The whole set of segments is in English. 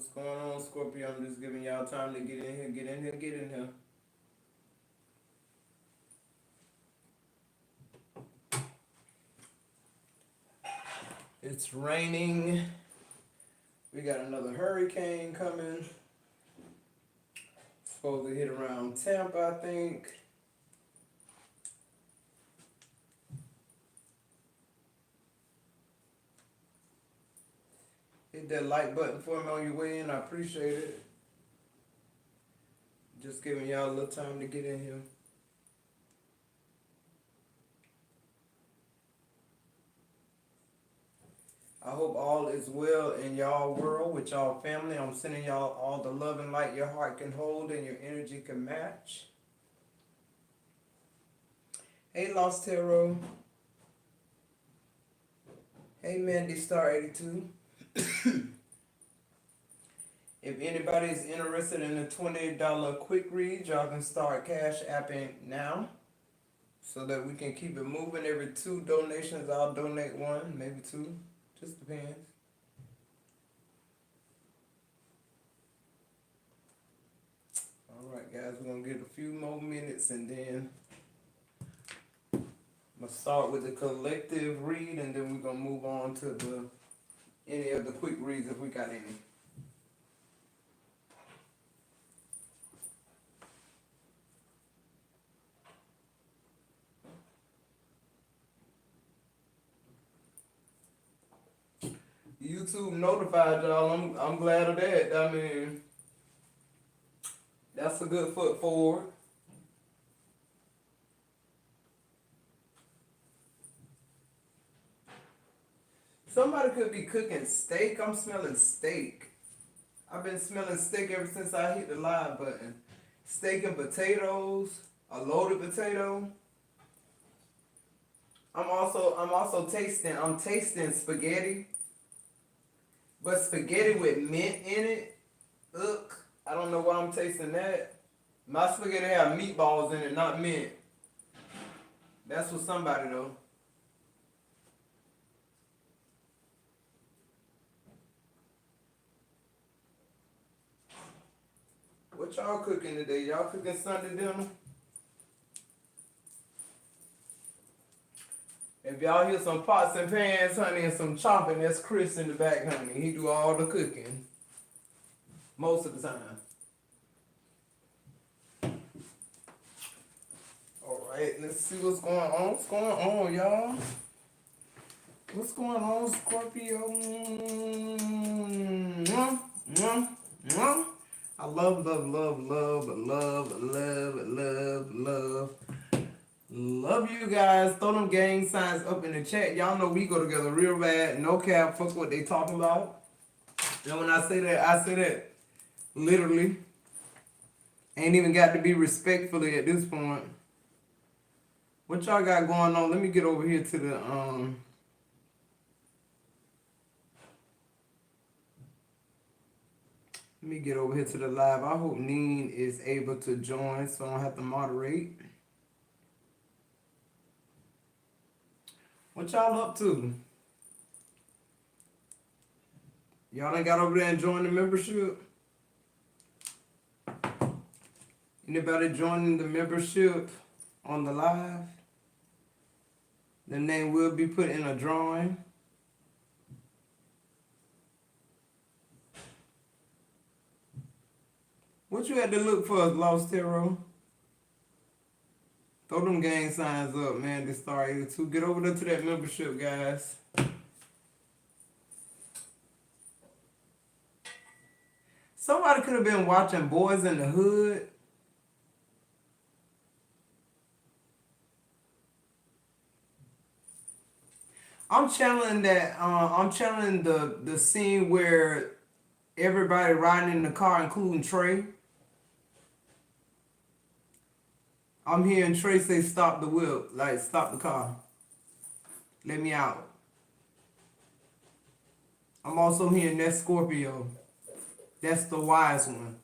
What's going on, Scorpio? I'm just giving y'all time to get in here, get in here, get in here. It's raining. We got another hurricane coming. Supposed to hit around Tampa, I think. Hit that like button for me on your way in. I appreciate it. Just giving y'all a little time to get in here. I hope all is well in y'all world with y'all family. I'm sending y'all all the love and light your heart can hold and your energy can match. Hey, Lost Tarot. Hey, Mandy Star 82. If anybody is interested in a $20 quick read, y'all can start Cash Apping now so that we can keep it moving. Every 2 donations, I'll donate 1, maybe 2. Just depends. Alright guys, we're going to get a few more minutes and then I'm going to start with the collective read and then we're going to move on to any of the quick reads if we got any. YouTube notified y'all. I'm glad of that. I mean, that's a good foot forward. Somebody could be cooking steak. I'm smelling steak. I've been smelling steak ever since I hit the live button. Steak and potatoes, a loaded potato. I'm tasting spaghetti. But spaghetti with mint in it, ugh, I don't know why I'm tasting that. My spaghetti have meatballs in it, not mint. That's for somebody though. What y'all cooking today? Y'all cooking Sunday dinner? If y'all hear some pots and pans, honey, and some chopping, that's Chris in the back, honey. He do all the cooking. Most of the time. Alright, let's see what's going on. What's going on, y'all? What's going on, Scorpio? I love, love, love, love, love, love, love, love. Love you guys. Throw them gang signs up in the chat. Y'all know we go together real bad. No cap. Fuck what they talking about. And when I say that literally. Ain't even got to be respectfully at this point. What y'all got going on? Let me get over here to the Let me get over here to the live. I hope Neen is able to join so I don't have to moderate. What y'all up to? Y'all ain't got over there and joined the membership? Anybody joining the membership on the live? The name will be put in a drawing. What you had to look for, Lost Tarot? Throw them gang signs up, man. This Star 82. Get over there to that membership, guys. Somebody could have been watching Boys in the Hood. I'm channeling that. I'm channeling the scene where everybody riding in the car, including Trey. I'm hearing Trey say, "Stop the whip," like stop the car. Let me out. I'm also hearing that Scorpio. That's the wise one.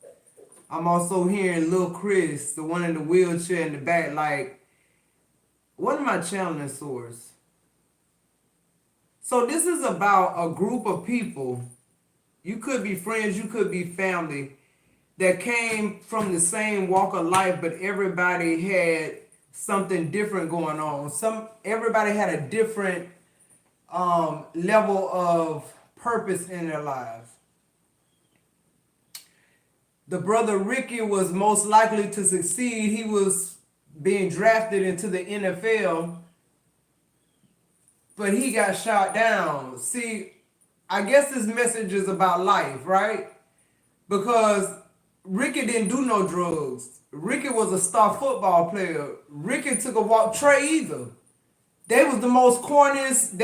I'm also hearing Lil Chris, the one in the wheelchair in the back, like, what am I channeling, source? So this is about a group of people, You could be friends, you could be family that came from the same walk of life, but everybody had something different going on. Everybody had a different level of purpose in their lives. The brother Ricky was most likely to succeed. He was being drafted into the NFL, but he got shot down. See, I guess this message is about life, right? Because Ricky didn't do no drugs. Ricky was a star football player. Ricky took a walk. Trey either. They was the most corniest,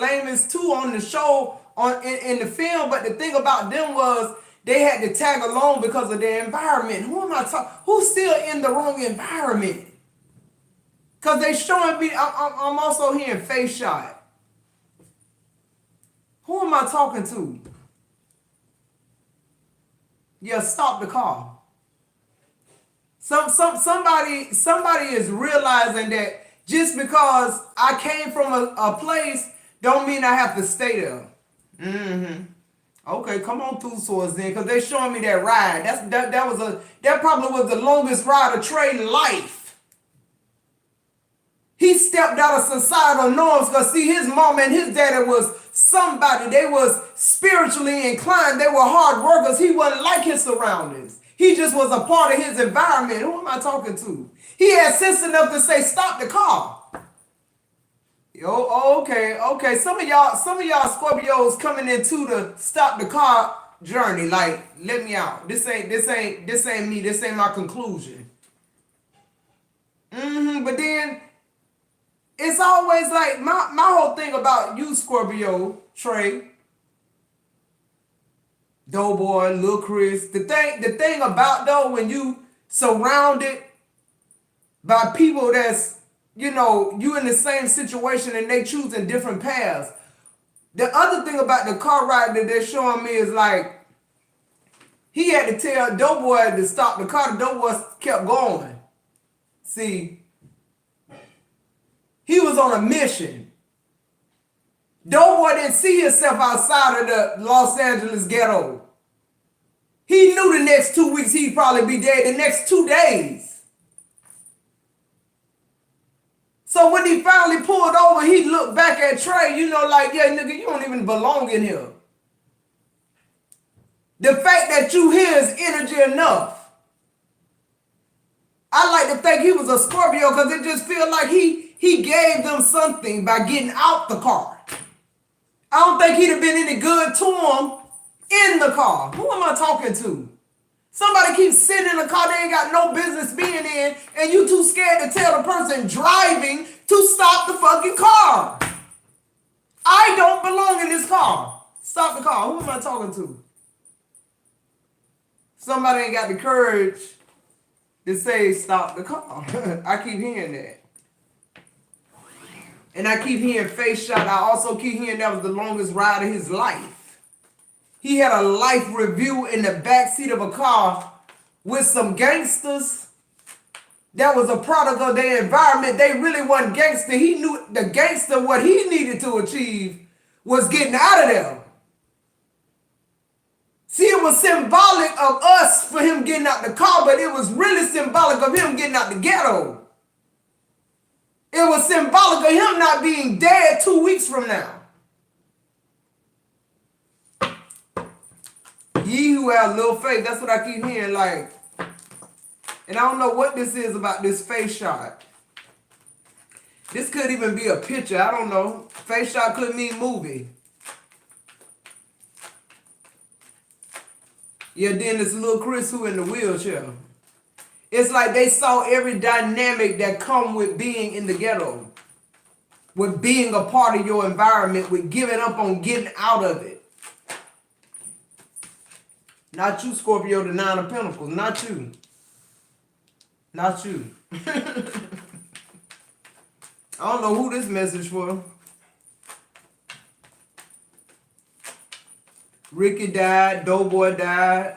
lamest two on the show in the film. But the thing about them was they had to tag along because of their environment. Who am I talking? Who's still in the wrong environment? Because they showing me, I'm also hearing face shot. Who am I talking to? Yeah, stop the car. Somebody is realizing that just because I came from a place don't mean I have to stay there. Okay, come on through swords then, because they showing me that ride. That probably was the longest ride of Trey's life. He stepped out of societal norms because see, his mom and his daddy was somebody. They was spiritually inclined. They were hard workers. He wasn't like his surroundings. He just was a part of his environment. Who am I talking to? He had sense enough to say, stop the car. Okay. Some of y'all Scorpios coming into the stop the car journey. Like, let me out. This ain't me. This ain't my conclusion. But then it's always like my whole thing about you, Scorpio, Trey, Doughboy, Lil Chris. The thing about though, when you surrounded by people that's, you in the same situation and they choosing different paths. The other thing about the car ride that they're showing me is like, he had to tell Doughboy to stop the car. The Doughboy kept going. See, he was on a mission. Doughboy didn't see himself outside of the Los Angeles ghetto. He knew the next 2 weeks he'd probably be dead, the next 2 days. So when he finally pulled over, he looked back at Trey, like, yeah, nigga, you don't even belong in here. The fact that you here is energy enough. I like to think he was a Scorpio because it just feels like he gave them something by getting out the car. I don't think he'd have been any good to them in the car. Who am I talking to? Somebody keeps sitting in a car they ain't got no business being in, and you too scared to tell the person driving to stop the fucking car. I don't belong in this car. Stop the car. Who am I talking to? Somebody ain't got the courage to say stop the car. I keep hearing that. And I keep hearing face shot. I also keep hearing that was the longest ride of his life. He had a life review in the backseat of a car with some gangsters that was a product of their environment. They really wasn't gangster. He knew the gangster, what he needed to achieve was getting out of there. See, it was symbolic of us for him getting out the car, but it was really symbolic of him getting out the ghetto. It was symbolic of him not being dead 2 weeks from now. Ye who have little faith, that's what I keep hearing, like, and I don't know what this is about this face shot. This could even be a picture, I don't know. Face shot could mean movie. Yeah, then this little Chris who in the wheelchair. It's like they saw every dynamic that come with being in the ghetto, with being a part of your environment, with giving up on getting out of it. Not you, Scorpio, the 9 of Pentacles. Not you. Not you. I don't know who this message for. Ricky died. Doughboy died.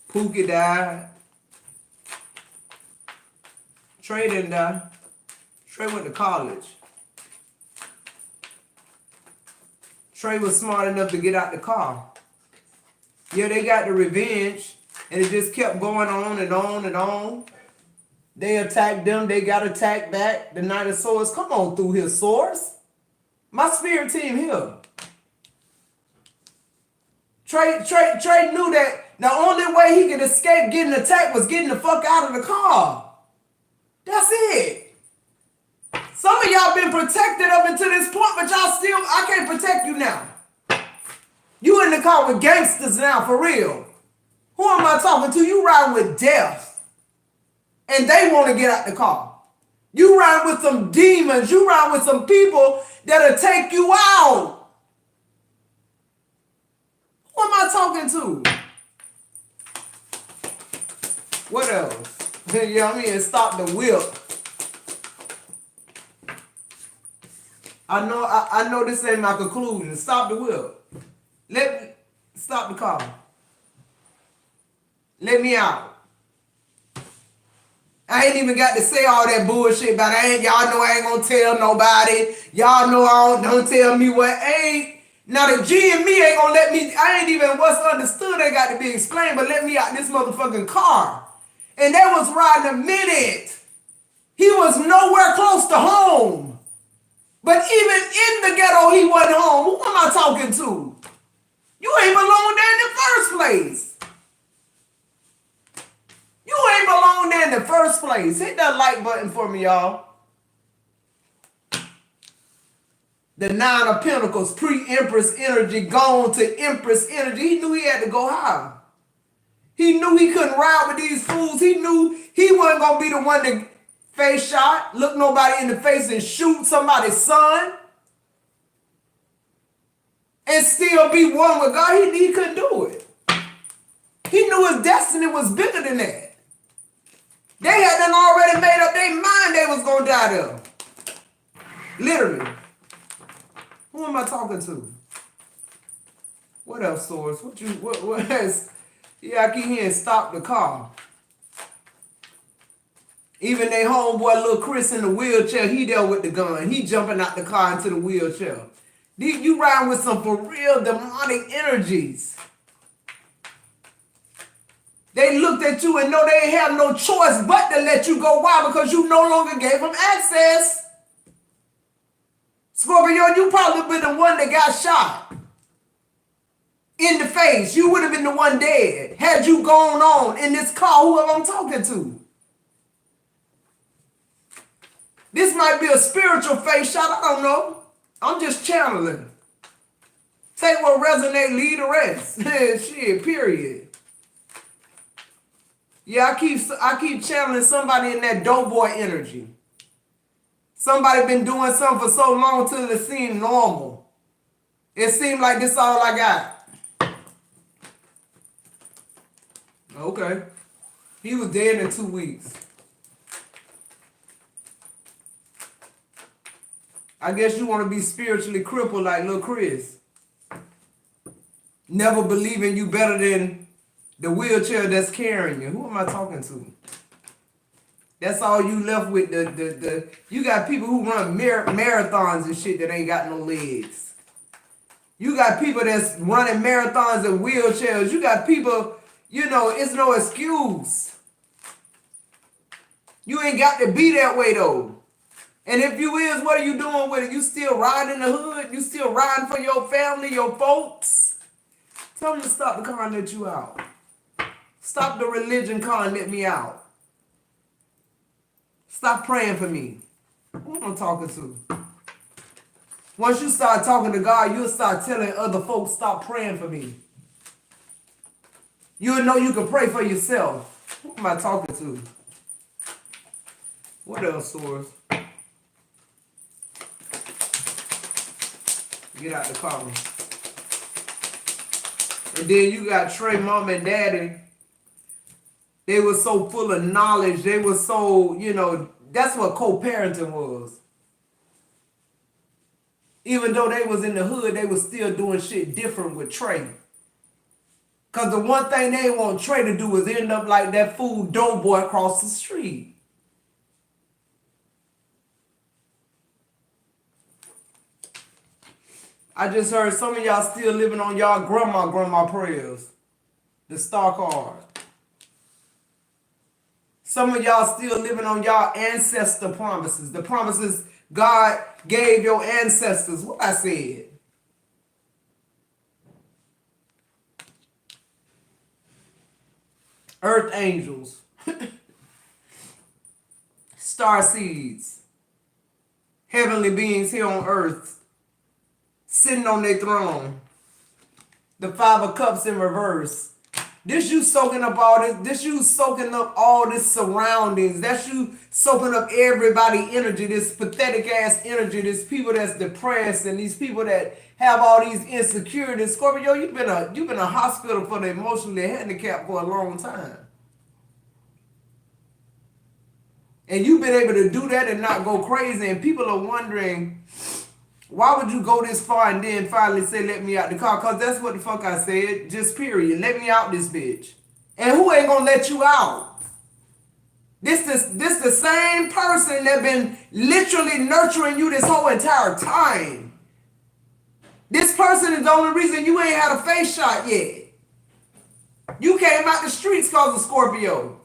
Pookie died. Trey didn't die. Trey went to college. Trey was smart enough to get out the car. Yeah, they got the revenge, and it just kept going on and on and on. They attacked them, they got attacked back. The Knight of Swords, come on through here, Swords. My spirit team here. Trey knew that the only way he could escape getting attacked was getting the fuck out of the car. That's it. Some of y'all been protected up until this point, but y'all still, I can't protect you now. You in the car with gangsters now, for real. Who am I talking to? You riding with death. And they want to get out the car. You riding with some demons. You riding with some people that'll take you out. Who am I talking to? What else? You know what I mean? Stop the whip. I know this ain't my conclusion. Stop the whip. Stop the car. Let me out. I ain't even got to say all that bullshit about it. Y'all know I ain't gonna tell nobody. Y'all know I don't tell me what ain't. Now the G and me ain't gonna let me, I ain't even what's understood ain't got to be explained, but let me out this motherfucking car. And they was riding a minute. He was nowhere close to home. But even in the ghetto, he wasn't home. Who am I talking to? You ain't belong there in the first place. You ain't belong there in the first place. Hit that like button for me, y'all. The Nine of Pentacles, pre-Empress energy, gone to Empress energy. He knew he had to go high. He knew he couldn't ride with these fools. He knew he wasn't going to be the one to face shot, look nobody in the face and shoot somebody's son, and still be one with God. He couldn't do it. He knew his destiny was bigger than that. They had done already made up their mind they was going to die there. Literally. Who am I talking to? What else, Source? What else? Yeah, I keep hearing stop the car. Even their homeboy, little Chris in the wheelchair, he dealt with the gun. He jumping out the car into the wheelchair. You riding with some for real demonic energies. They looked at you and know they ain't have no choice but to let you go. Why? Because you no longer gave them access. Scorpio, you probably been the one that got shot in the face. You would have been the one dead had you gone on in this car, whoever I'm talking to. This might be a spiritual face shot. I don't know. I'm just channeling. Take what resonate, leave the rest. Shit, period. Yeah, I keep channeling somebody in that dope boy energy. Somebody been doing something for so long till it seemed normal. It seemed like this all I got. Okay. He was dead in 2 weeks. I guess you want to be spiritually crippled like little Chris. Never believing you better than the wheelchair that's carrying you. Who am I talking to? That's all you left with. You got people who run marathons and shit that ain't got no legs. You got people that's running marathons in wheelchairs. You got people, it's no excuse. You ain't got to be that way though. And if you is, what are you doing with it? You still riding in the hood? You still riding for your family, your folks? Tell them to stop the car and let you out. Stop the religion car and let me out. Stop praying for me. Who am I talking to? Once you start talking to God, you'll start telling other folks, stop praying for me. You'll know you can pray for yourself. Who am I talking to? What else, Source? Get out the car. And then you got Trey, mom and daddy. They were so full of knowledge. They were so, that's what co-parenting was. Even though they was in the hood, they was still doing shit different with Trey. Because the one thing they want Trey to do is end up like that fool dope boy across the street. I just heard some of y'all still living on y'all grandma prayers. The star card. Some of y'all still living on y'all ancestor promises. The promises God gave your ancestors. What I said. Earth angels. Star seeds. Heavenly beings here on earth. Sitting on their throne. The Five of Cups in reverse. This you soaking up all this. This you soaking up all this surroundings. That's you soaking up everybody energy. This pathetic ass energy. This people that's depressed and these people that have all these insecurities. Scorpio, you've been a hospital for the emotionally handicapped for a long time. And you've been able to do that and not go crazy. And people are wondering, why would you go this far and then finally say, let me out the car? Because that's what the fuck I said. Just period. Let me out this bitch. And who ain't gonna let you out? This the same person that been literally nurturing you this whole entire time. This person is the only reason you ain't had a face shot yet. You came out the streets because of Scorpio.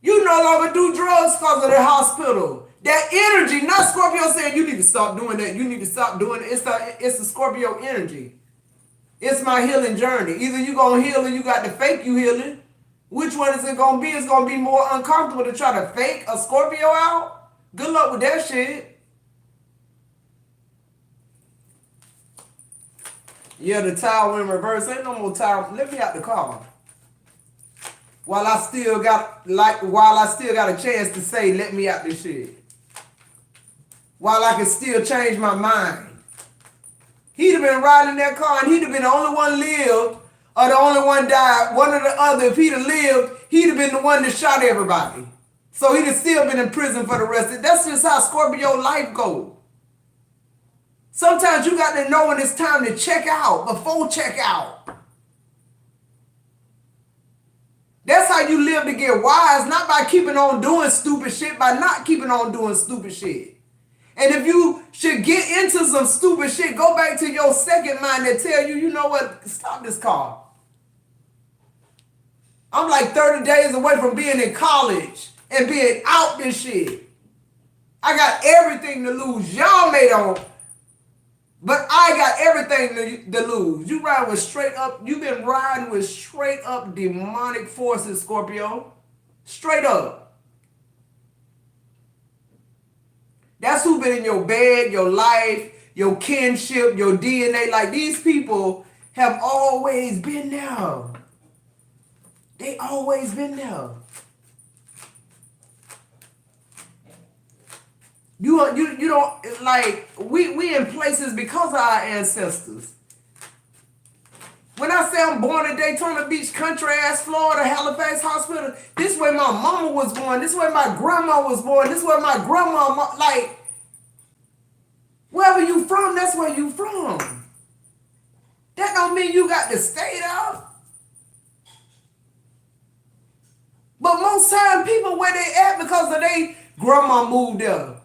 You no longer do drugs because of the hospital. That energy, not Scorpio saying you need to stop doing that. You need to stop doing it. It's the Scorpio energy. It's my healing journey. Either you gonna heal or you got to fake you healing. Which one is it gonna be? It's gonna be more uncomfortable to try to fake a Scorpio out. Good luck with that shit. Yeah, the Tower in reverse. Ain't no more Tower. Let me out the car. While I still got a chance to say, let me out this shit. While I can still change my mind. He'd have been riding that car and he'd have been the only one lived or the only one died. One or the other, if he'd have lived, he'd have been the one that shot everybody. So he'd have still been in prison for the rest of it. That's just how Scorpio life goes. Sometimes you got to know when it's time to check out before check out. That's how you live to get wise, not by keeping on doing stupid shit, by not keeping on doing stupid shit. And if you should get into some stupid shit, go back to your second mind that tell you, you know what, stop this car. I'm like 30 days away from being in college and being out this shit. I got everything to lose. Y'all made on, but I got everything to lose. You ride with straight up, you've been riding with straight up demonic forces, Scorpio. Straight up. That's who been in your bed, your life, your kinship, your DNA. Like these people have always been there. They always been there. You don't like we in places because of our ancestors. When I say I'm born in Daytona Beach, country ass Florida, Halifax Hospital, this way my mama was born, this way my grandma was born, this way my grandma, like, wherever you from, that's where you from. That don't mean you got to stay there. But most times people where they at because of they grandma moved there.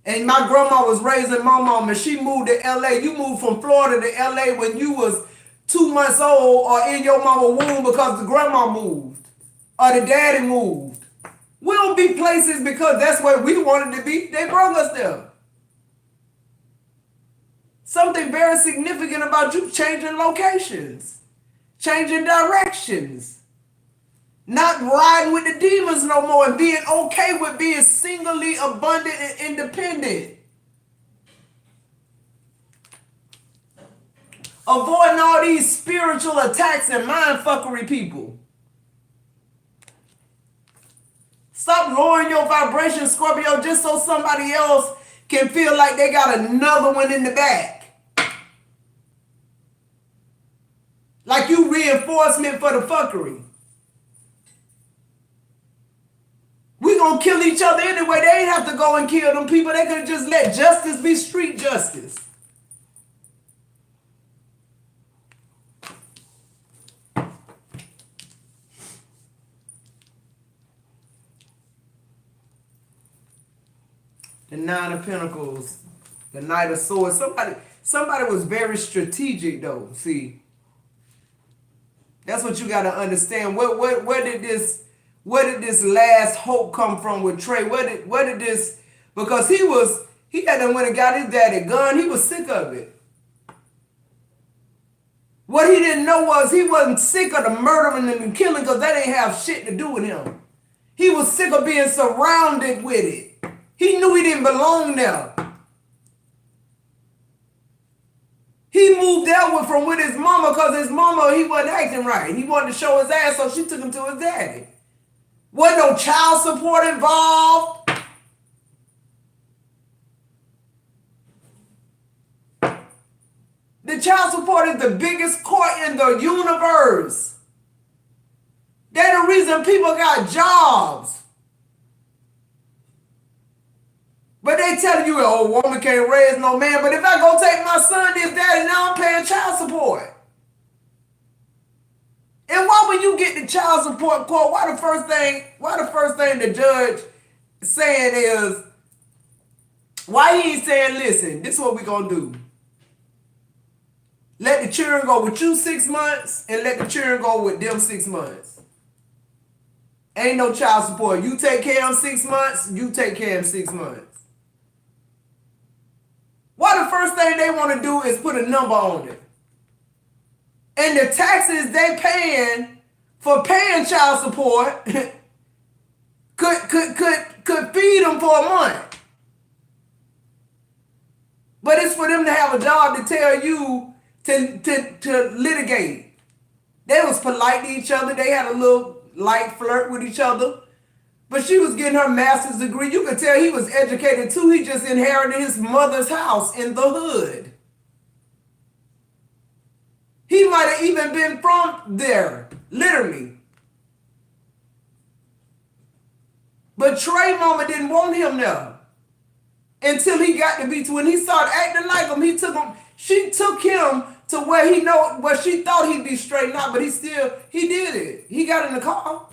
And my grandma was raising my mom and she moved to LA. You moved from Florida to LA when you was 2 months old or in your mama's womb because the grandma moved or the daddy moved. We don't be places because that's where we wanted to be. They brought us there. Something very significant about you changing locations, changing directions, not riding with the demons no more and being okay with being singly abundant and independent. Avoiding all these spiritual attacks and mindfuckery people. Stop lowering your vibration, Scorpio, just so somebody else can feel like they got another one in the back. Like you reinforcement for the fuckery. We gonna kill each other anyway. They ain't have to go and kill them people. They could just let justice be street justice. The Nine of Pentacles. The Knight of Swords. Somebody was very strategic though. See, that's what you got to understand. Where did this last hope come from with Trey? Where did this? Because he had done went and got his daddy gun. He was sick of it. What he didn't know was he wasn't sick of the murdering and the killing because that ain't have shit to do with him. He was sick of being surrounded with it. He knew he didn't belong there. He moved out from with his mama because his mama, he wasn't acting right. He wanted to show his ass, so she took him to his daddy. Wasn't no child support involved. The child support is the biggest court in the universe. They're the reason people got jobs. But they tell you, oh, a woman can't raise no man. But if I go take my son to his daddy, now I'm paying child support. And why when you get the child support quote, why the first thing the judge saying is, why he ain't saying, listen, this is what we gonna do. Let the children go with you 6 months and let the children go with them 6 months. Ain't no child support. You take care of them 6 months, you take care of them 6 months. Why the first thing they want to do is put a number on it? And the taxes they paying for paying child support could feed them for a month. But it's for them to have a job to tell you to litigate. They was polite to each other. They had a little light flirt with each other. But she was getting her master's degree. You could tell he was educated too. He just inherited his mother's house in the hood. He might have even been from there, literally. But Trey mama didn't want him there until he got to be, when he started acting like him, she took him to where she thought he'd be straightened out, but he did it. He got in the car.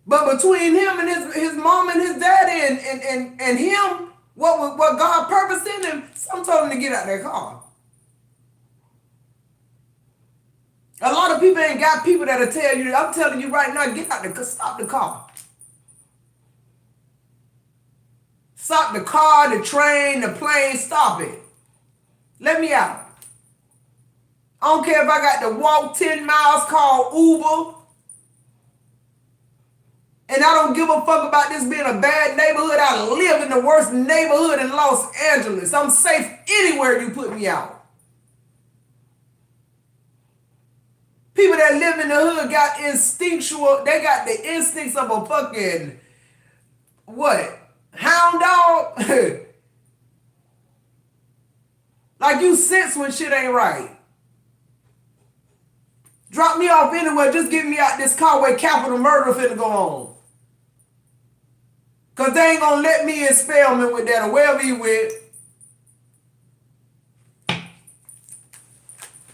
But between him and his mom and his daddy and him, what God purposed in him, some told him to get out of that car. A lot of people ain't got people that'll tell you, I'm telling you right now, get out the car, stop the car. Stop the car, the train, the plane, stop it. Let me out. I don't care if I got to walk 10 miles, call Uber. And I don't give a fuck about this being a bad neighborhood. I live in the worst neighborhood in Los Angeles. I'm safe anywhere you put me out. People that live in the hood got they got the instincts of a fucking, hound dog? Like you sense when shit ain't right. Drop me off anywhere, just get me out this car where capital murder finna go on. Because they ain't gonna let me in Spelman with that or wherever you with.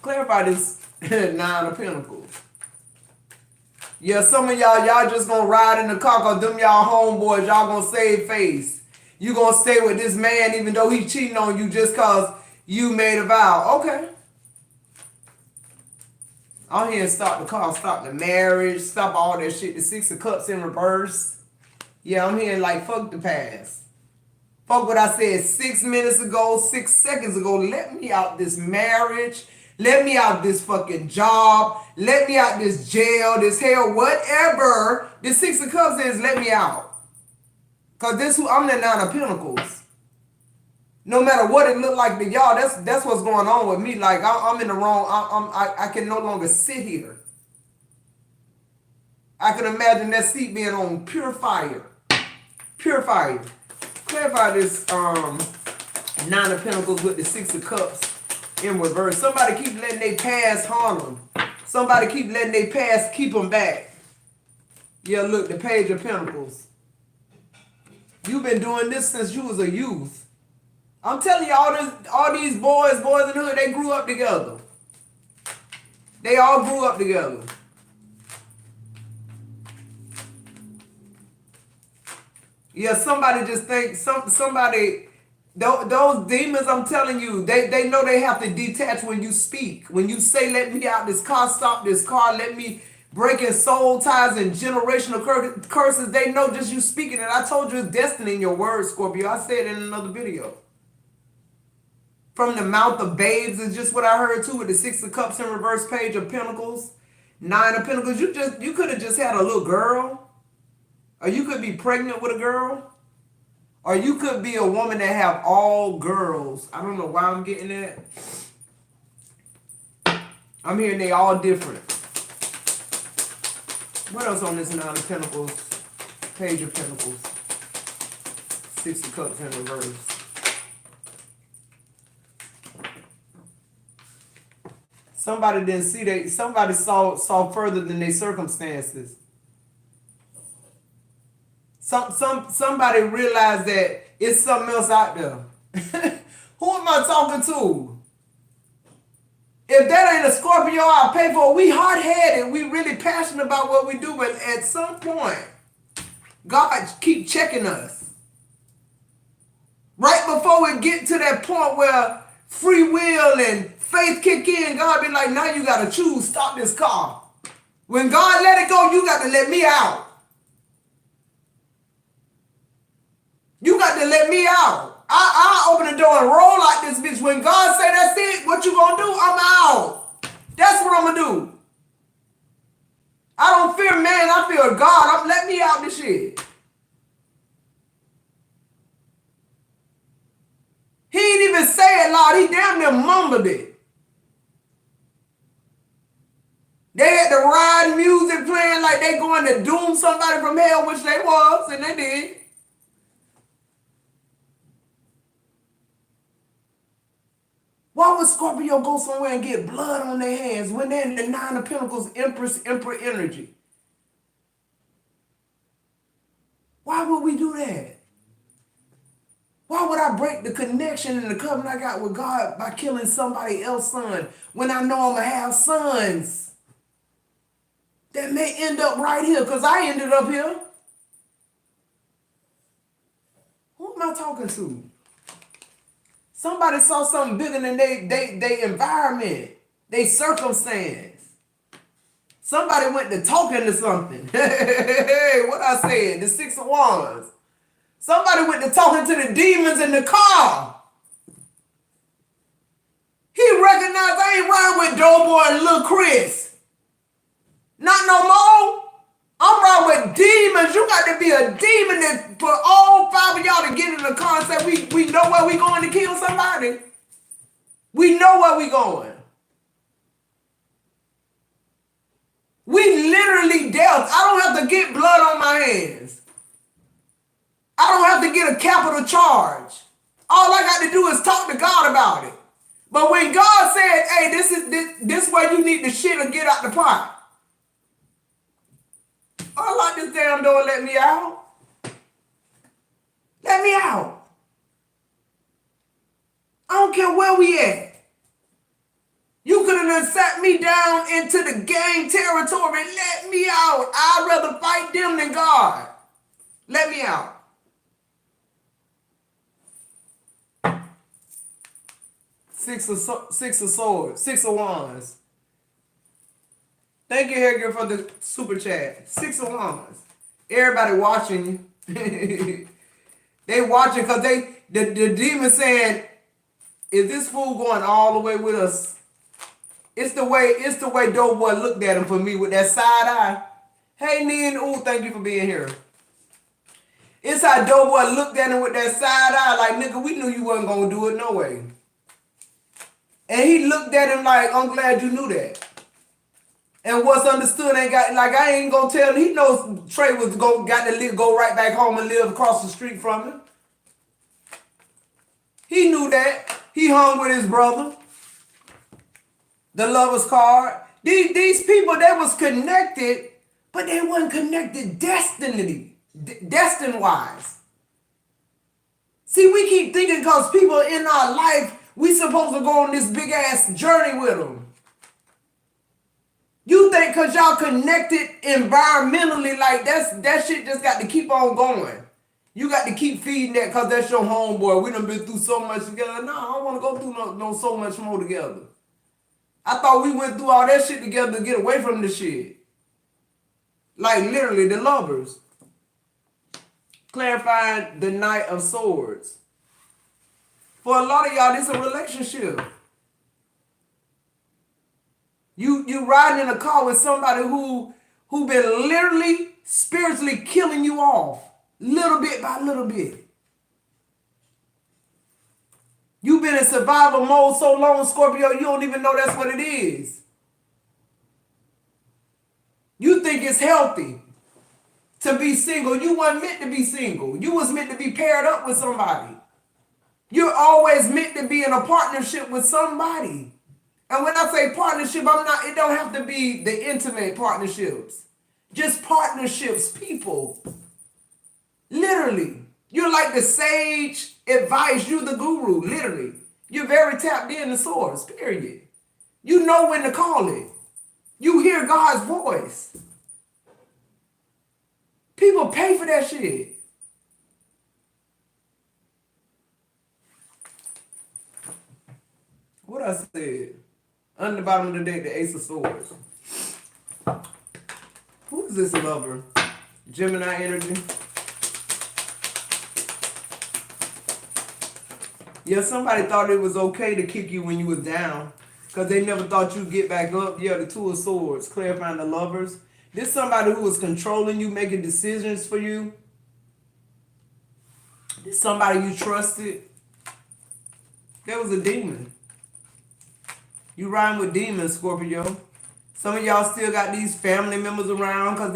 Clarify this Nine of Pentacles. Yeah, some of y'all just gonna ride in the car because them y'all homeboys, y'all gonna save face. You gonna stay with this man even though he cheating on you just because you made a vow. Okay. I'm here and stop the car, stop the marriage, stop all that shit. The Six of Cups in reverse. Yeah, I'm here like fuck the past. Fuck what I said 6 minutes ago, 6 seconds ago. Let me out this marriage. Let me out this fucking job. Let me out this jail, this hell, whatever the Six of Cups is, let me out. Because I'm the Nine of Pentacles. No matter what it looked like to y'all, that's what's going on with me. Like, I'm in the wrong, I can no longer sit here. I can imagine that seat being on pure fire. Pure fire. Clarify this Nine of Pentacles with the Six of Cups in reverse. Somebody keep letting their past harm them. Somebody keep letting their past keep them back. Yeah, look, the Page of Pentacles. You've been doing this since you was a youth. I'm telling you, all these boys in the hood, they grew up together. They all grew up together. Yeah, somebody just thinks, somebody Those demons, I'm telling you, they know they have to detach when you speak. When you say, let me out this car, stop this car, let me break in soul ties and generational curses, they know just you speaking it. I told you it's destiny in your words, Scorpio. I said it in another video. From the mouth of babes is just what I heard too with the 6 of Cups in reverse, Page of Pentacles, 9 of Pentacles. You could have just had a little girl, or you could be pregnant with a girl. Or you could be a woman that have all girls. I don't know why I'm getting that. I'm hearing they all different. What else on this 9 of Pentacles? Page of Pentacles. 6 of Cups in reverse. Somebody didn't see somebody saw further than their circumstances. Somebody realized that it's something else out there. Who am I talking to? If that ain't a Scorpio, I'll pay for it. We hard-headed. We really passionate about what we do. But at some point, God keep checking us. Right before we get to that point where free will and faith kick in, God be like, now you got to choose. Stop this car. When God let it go, you got to let me out. You got to let me out. I'll open the door and roll like this bitch. When God say that's it, what you gonna do? I'm out. That's what I'm gonna do. I don't fear man, I fear God. Let me out this shit. He ain't even say it loud. He damn near mumbled it. They had the ride music playing like they going to doom somebody from hell, which they was, and they did. Why would Scorpio go somewhere and get blood on their hands when they're in the 9 of Pentacles, Emperor energy? Why would we do that? Why would I break the connection and the covenant I got with God by killing somebody else's son when I know I'm going to have sons that may end up right here because I ended up here? Who am I talking to? Somebody saw something bigger than they environment, they circumstance. Somebody went to talking to something. Hey, what I said, the 6 of Wands. Somebody went to talking to the demons in the car. He recognized I ain't riding with Doughboy and Lil Chris. Not no more. I'm riding with demons. You got to be a demon for all 5 of y'all to get in the car and say, we know where we going to kill somebody. We know where we going. We literally dealt. I don't have to get blood on my hands. I don't have to get a capital charge. All I got to do is talk to God about it. But when God said, hey, this way you need to shit or get out the pot. I lock this damn door and let me out. Let me out. I don't care where we at. You could have sat me down into the gang territory. Let me out. I'd rather fight them than God. Let me out. Six of Swords, 6 of Wands. Thank you, Hager, for the super chat. 6 of Wands. Everybody watching you. They watching because the demon saying, is this fool going all the way with us? It's the way Doughboy looked at him for me with that side eye. Hey, Nin, ooh, thank you for being here. It's how Doughboy looked at him with that side eye, like, nigga, we knew you wasn't gonna do it no way. And he looked at him like, I'm glad you knew that. And what's understood ain't got, like, I ain't gonna tell him. He knows Trey was got to go right back home and live across the street from him. He knew that. He hung with his brother. The lover's card. These people, they was connected, but they wasn't connected destined-wise. See, we keep thinking because people in our life, we supposed to go on this big-ass journey with them. You think because y'all connected environmentally, like that shit just got to keep on going. You got to keep feeding that because that's your homeboy. We done been through so much together. No, I don't want to go through no so much more together. I thought we went through all that shit together to get away from this shit. Like literally the lovers. Clarifying the Knight of Swords. For a lot of y'all, this is a relationship. You riding in a car with somebody who been literally spiritually killing you off. Little bit by little bit. You've been in survival mode so long, Scorpio, you don't even know that's what it is. You think it's healthy to be single. You weren't meant to be single. You was meant to be paired up with somebody. You're always meant to be in a partnership with somebody. And when I say partnership, it don't have to be the intimate partnerships. Just partnerships, people. Literally. You're like the sage advice. You the guru, literally. You're very tapped in the source, period. You know when to call it. You hear God's voice. People pay for that shit. What I said? On the bottom of the deck, the Ace of Swords. Who is this lover? Gemini energy. Yeah, somebody thought it was okay to kick you when you was down because they never thought you'd get back up. Yeah, the Two of Swords, clarifying the lovers. This somebody who was controlling you, making decisions for you. This somebody you trusted. There was a demon. You rhyme with demons, Scorpio. Some of y'all still got these family members around because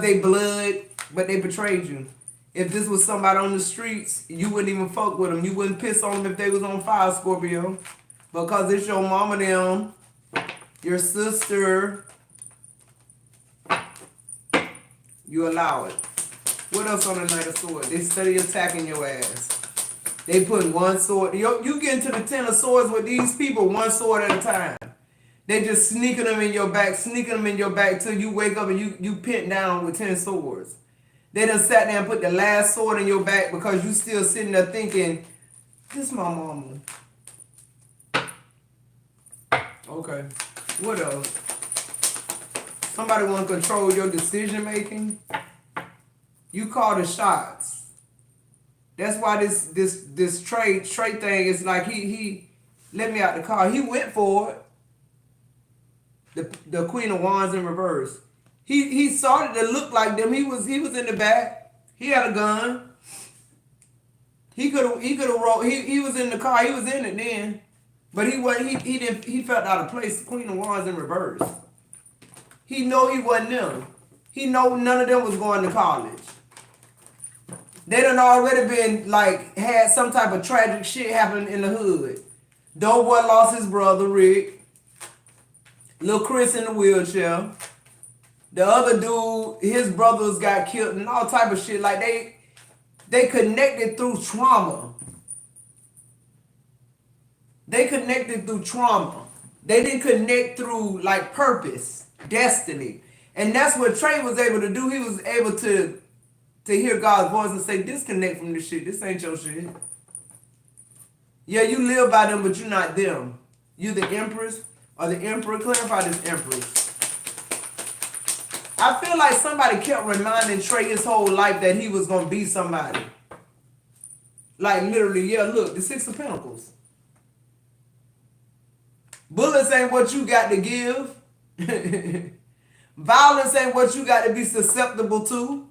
they blood, but they betrayed you. If this was somebody on the streets, you wouldn't even fuck with them. You wouldn't piss on them if they was on fire, Scorpio. Because it's your mama them, your sister. You allow it. What else on the Knight of Swords? They steady attacking your ass. They put one sword. You get into the 10 of Swords with these people, one sword at a time. They just sneaking them in your back till you wake up and you pent down with 10 swords. They done sat there and put the last sword in your back because you still sitting there thinking, this my mama. Okay. What else? Somebody want to control your decision making? You call the shots. That's why this trade thing is like he let me out the car. He went for it. The Queen of Wands in reverse. He started to look like them. He was in the back. He had a gun. He could have rolled. He was in the car. He was in it then. But he felt out of place. The Queen of Wands in reverse. He know he wasn't them. He know none of them was going to college. They done already been like had some type of tragic shit happen in the hood. Dope boy lost his brother Rick. Lil Chris in the wheelchair. The other dude, his brothers got killed and all type of shit. Like they connected through trauma. They connected through trauma. They didn't connect through like purpose, destiny. And that's what Trey was able to do. He was able to hear God's voice and say, disconnect from this shit. This ain't your shit. Yeah, you live by them, but you're not them. You the Empress or the Emperor. Clarify this Empress. I feel like somebody kept reminding Trey his whole life that he was going to be somebody. Like literally, yeah, look, the Six of Pentacles. Bullets ain't what you got to give. Violence ain't what you got to be susceptible to.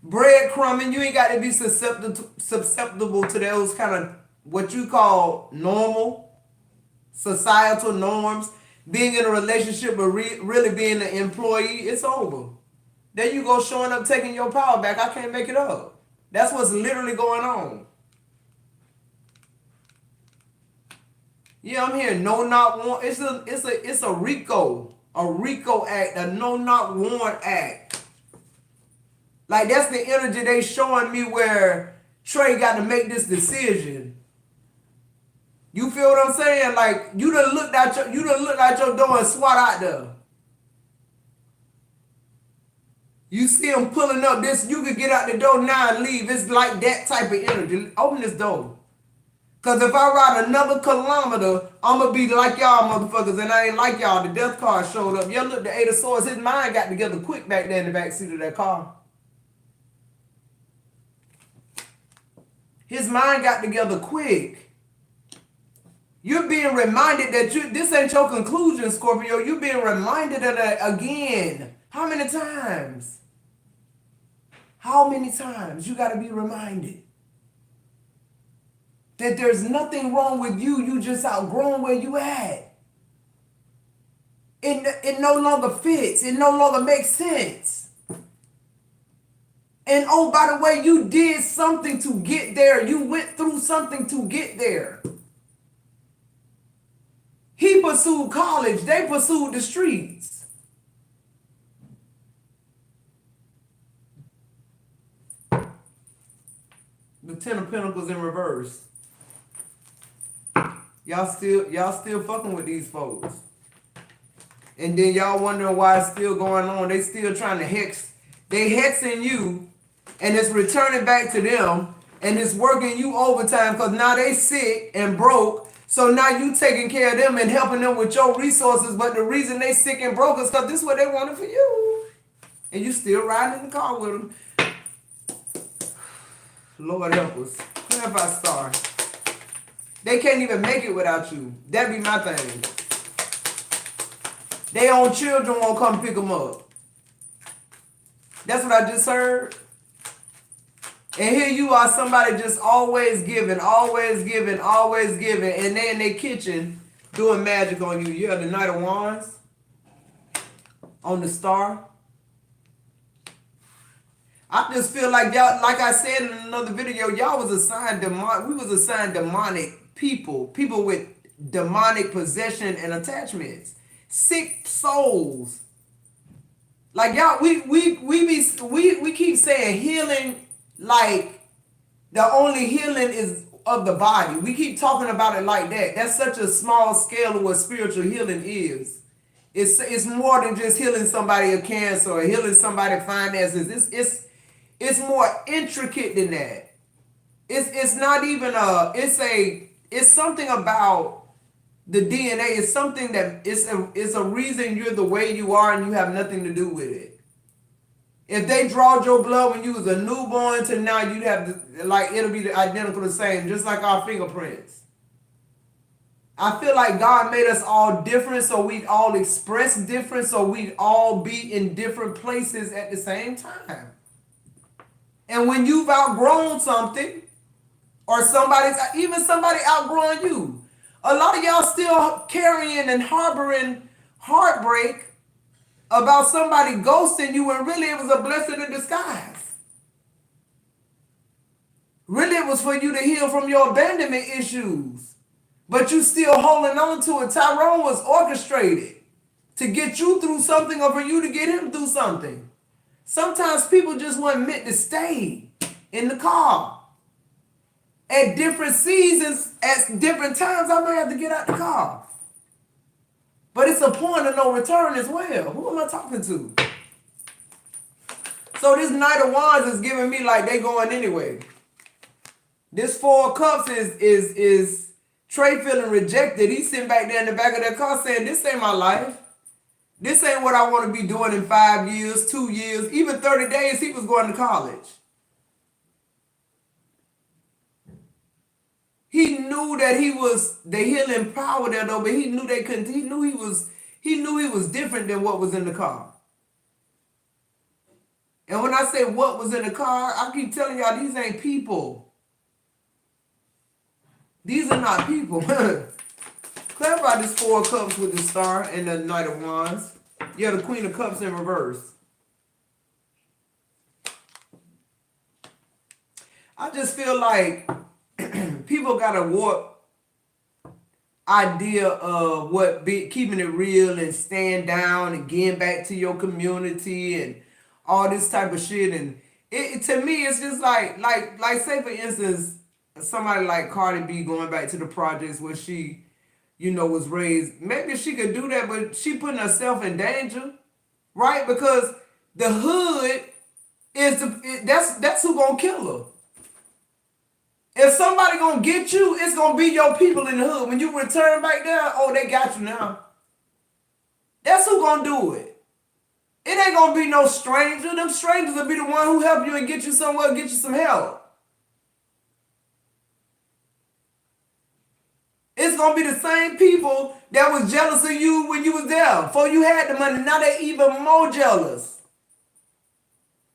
Breadcrumbing, you ain't got to be susceptible to those kind of what you call normal, societal norms. Being in a relationship but really being an employee, it's over. There you go showing up, taking your power back. I can't make it up. That's what's literally going on. Yeah, I'm here. No not warrant. It's a RICO act, a no not warrant act. Like that's the energy they showing me where Trey got to make this decision. You feel what I'm saying? Like you done looked out your door and swat out there. You see them pulling up this, you could get out the door now and leave. It's like that type of energy. Open this door. Because if I ride another kilometer, I'm going to be like y'all motherfuckers, and I ain't like y'all. The death card showed up. Y'all look, the Eight of Swords, his mind got together quick back there in the backseat of that car. His mind got together quick. You're being reminded that this ain't your conclusion, Scorpio. You're being reminded of that again. How many times? How many times you got to be reminded that there's nothing wrong with you. You just outgrown where you at. It no longer fits. It no longer makes sense. And oh, by the way, you did something to get there. You went through something to get there. He pursued college. They pursued the streets. The Ten of Pentacles in reverse. Y'all still fucking with these folks. And then y'all wondering why it's still going on. They still trying to hex. They hexing you, and it's returning back to them, and it's working you overtime because now they sick and broke. So now you taking care of them and helping them with your resources. But the reason they sick and broke is because this is what they wanted for you. And you still riding in the car with them. Lord help us. Clarify star. They can't even make it without you. That be my thing. Their own children won't come pick them up. That's what I just heard. And here you are, somebody just always giving, always giving, always giving. And they in their kitchen doing magic on you. You have the Knight of Wands on the star. I just feel like y'all, like I said in another video, y'all was assigned we was assigned demonic people with demonic possession and attachments, sick souls. Like y'all, we keep saying healing, like the only healing is of the body. We keep talking about it like that. That's such a small scale of what spiritual healing is. It's more than just healing somebody of cancer or healing somebody finances. It's more intricate than that. It's not even it's something about the DNA. It's something that it's a reason you're the way you are and you have nothing to do with it. If they drawed your blood when you was a newborn to now, you'd have it'll be identical the same, just like our fingerprints. I feel like God made us all different, so we'd all express different, so we'd all be in different places at the same time. And when you've outgrown something, or even somebody outgrowing you, a lot of y'all still carrying and harboring heartbreak about somebody ghosting you when really it was a blessing in disguise. Really it was for you to heal from your abandonment issues. But you still holding on to it. Tyrone was orchestrated to get you through something or for you to get him through something. Sometimes people just weren't meant to stay in the car. At different seasons, at different times, I might have to get out the car. But it's a point of no return as well. Who am I talking to? So this Knight of Wands is giving me like they going anyway. This Four of Cups is Trey feeling rejected. He's sitting back there in the back of that car saying, this ain't my life. This ain't what I want to be doing in 5 years, 2 years, even 30 days. He was going to college. He knew that he was the healing power there though, but he knew they couldn't. He knew he was different than what was in the car. And when I say what was in the car, I keep telling y'all these ain't people. These are not people. Clarify this Four of Cups with the star and the Knight of Wands. You have the Queen of Cups in reverse. I just feel like people got a warped idea of what keeping it real and staying down and getting back to your community and all this type of shit. And it to me, it's just like say for instance, somebody like Cardi B going back to the projects where she, was raised. Maybe she could do that, but she putting herself in danger, right? Because The hood is that's who gonna kill her. If somebody gonna get you, it's gonna be your people in the hood. When you return back there, oh, they got you now. That's who gonna do it. It ain't gonna be no stranger. Them strangers will be the one who help you and get you somewhere, get you some help. It's gonna be the same people that was jealous of you when you was there. Before you had the money, now they even more jealous.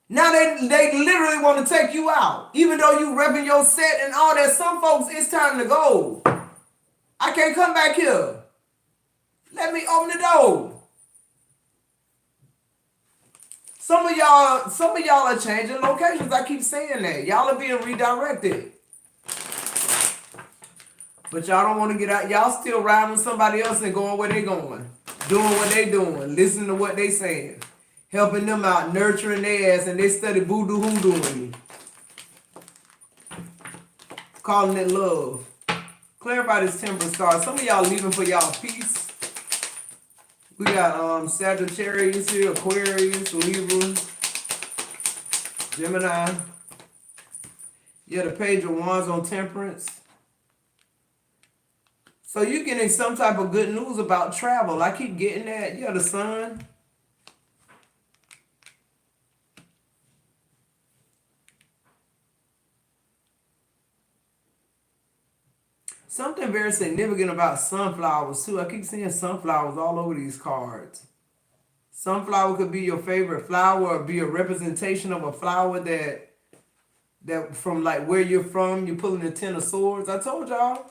Now they literally want to take you out. Even though you repping your set and all that, some folks, it's time to go. I can't come back here. Let me open the door. Some of y'all are changing locations. I keep saying that. Y'all are being redirected. But y'all don't want to get out. Y'all still riding with somebody else and going where they going. Doing what they doing. Listening to what they saying. Helping them out, nurturing their ass, and they study voodoo hoodoo on you. Calling it love. Clarify this temperance card. Some of y'all leaving for y'all peace. We got Sagittarius here, Aquarius, Libra, Gemini. Yeah, the Page of Wands on temperance. So you're getting some type of good news about travel. I keep getting that. Yeah, the Sun. Something very significant about sunflowers too. I keep seeing sunflowers all over these cards. Sunflower could be your favorite flower or be a representation of a flower that from like where you're from, you're pulling the Ten of Swords. I told y'all.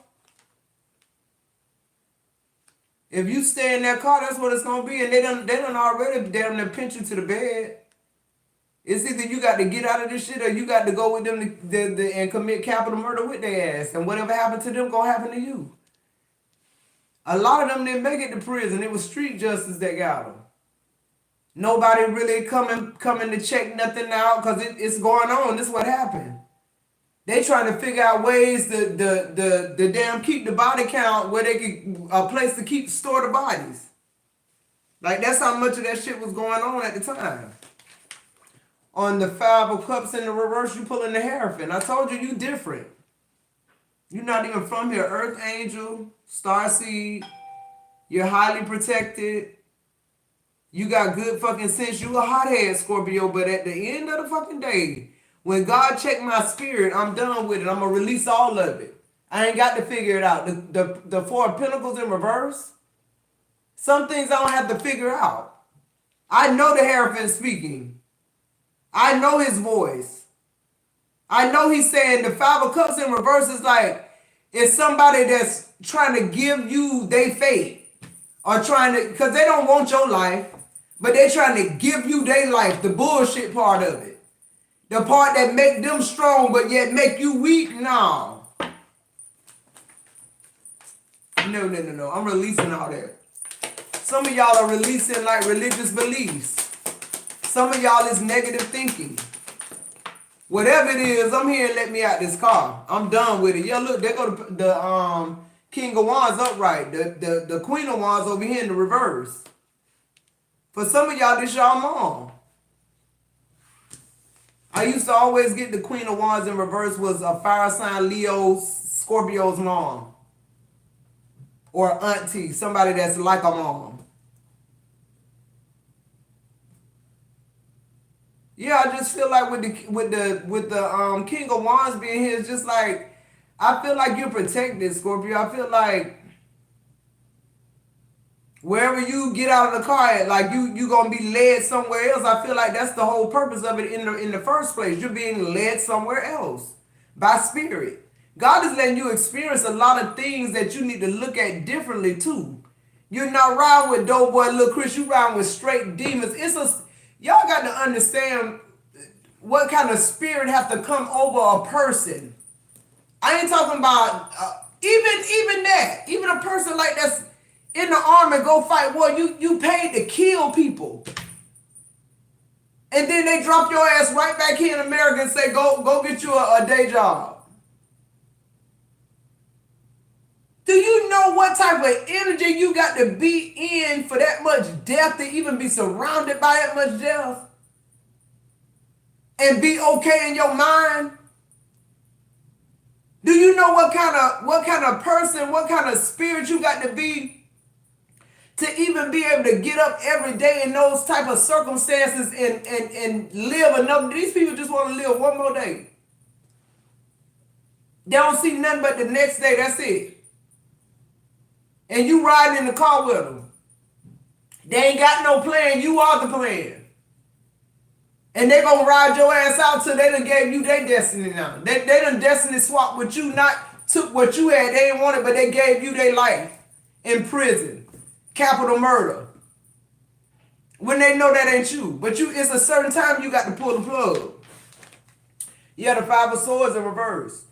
If you stay in that car, that's what it's gonna be. And they done already damn near pinch you to the bed. It's either you got to get out of this shit or you got to go with them and commit capital murder with their ass. And whatever happened to them gonna happen to you. A lot of them didn't make it to prison. It was street justice that got them. Nobody really coming to check nothing out because it's going on. This is what happened. They trying to figure out ways to damn keep the body count where they could a place to store the bodies. Like that's how much of that shit was going on at the time. On the Five of Cups in the reverse, you pulling the Hierophant. I told you, you different. You're not even from here. Earth Angel, Starseed. You're highly protected. You got good fucking sense. You a hothead, Scorpio. But at the end of the fucking day, when God checked my spirit, I'm done with it. I'm going to release all of it. I ain't got to figure it out. The Four of Pentacles in reverse, some things I don't have to figure out. I know the Hierophant speaking. I know his voice. I know he's saying the Five of Cups in reverse is like, it's somebody that's trying to give you their fate. Or trying to, because they don't want your life, but they're trying to give you their life, the bullshit part of it. The part that make them strong, but yet make you weak? No. No. I'm releasing all that. Some of y'all are releasing like religious beliefs. Some of y'all is negative thinking. Whatever it is, I'm here and let me out this car. I'm done with it. Yeah, look, there go the King of Wands upright. The Queen of Wands over here in the reverse. For some of y'all, this y'all mom. I used to always get the Queen of Wands in reverse was a fire sign Leo, Scorpio's mom. Or auntie, somebody that's like a mom. Yeah, I just feel like with the King of Wands being here, it's just like, I feel like you're protected, Scorpio. I feel like wherever you get out of the car, like you gonna be led somewhere else. I feel like that's the whole purpose of it in the first place. You're being led somewhere else by spirit. God is letting you experience a lot of things that you need to look at differently too. You're not riding with dope boy, little Chris. You riding with straight demons. Y'all got to understand what kind of spirit have to come over a person. I ain't talking about even that. Even a person like that's in the army go fight war. You paid to kill people. And then they drop your ass right back here in America and say, go get you a day job. Do you know what type of energy you got to be in for that much death to even be surrounded by that much death? and be okay in your mind? Do you know what kind of person, what kind of spirit you got to be to even be able to get up every day in those type of circumstances and live another? These people just want to live one more day. They don't see nothing but the next day, that's it. And you riding in the car with them. They ain't got no plan, you are the plan. And they gonna ride your ass out till they done gave you their destiny now. They done destiny swap with you, not took what you had, they didn't want it, but they gave you their life in prison. Capital murder. When they know that ain't you. But it's a certain time you got to pull the plug. You had the 5 of Swords in reverse.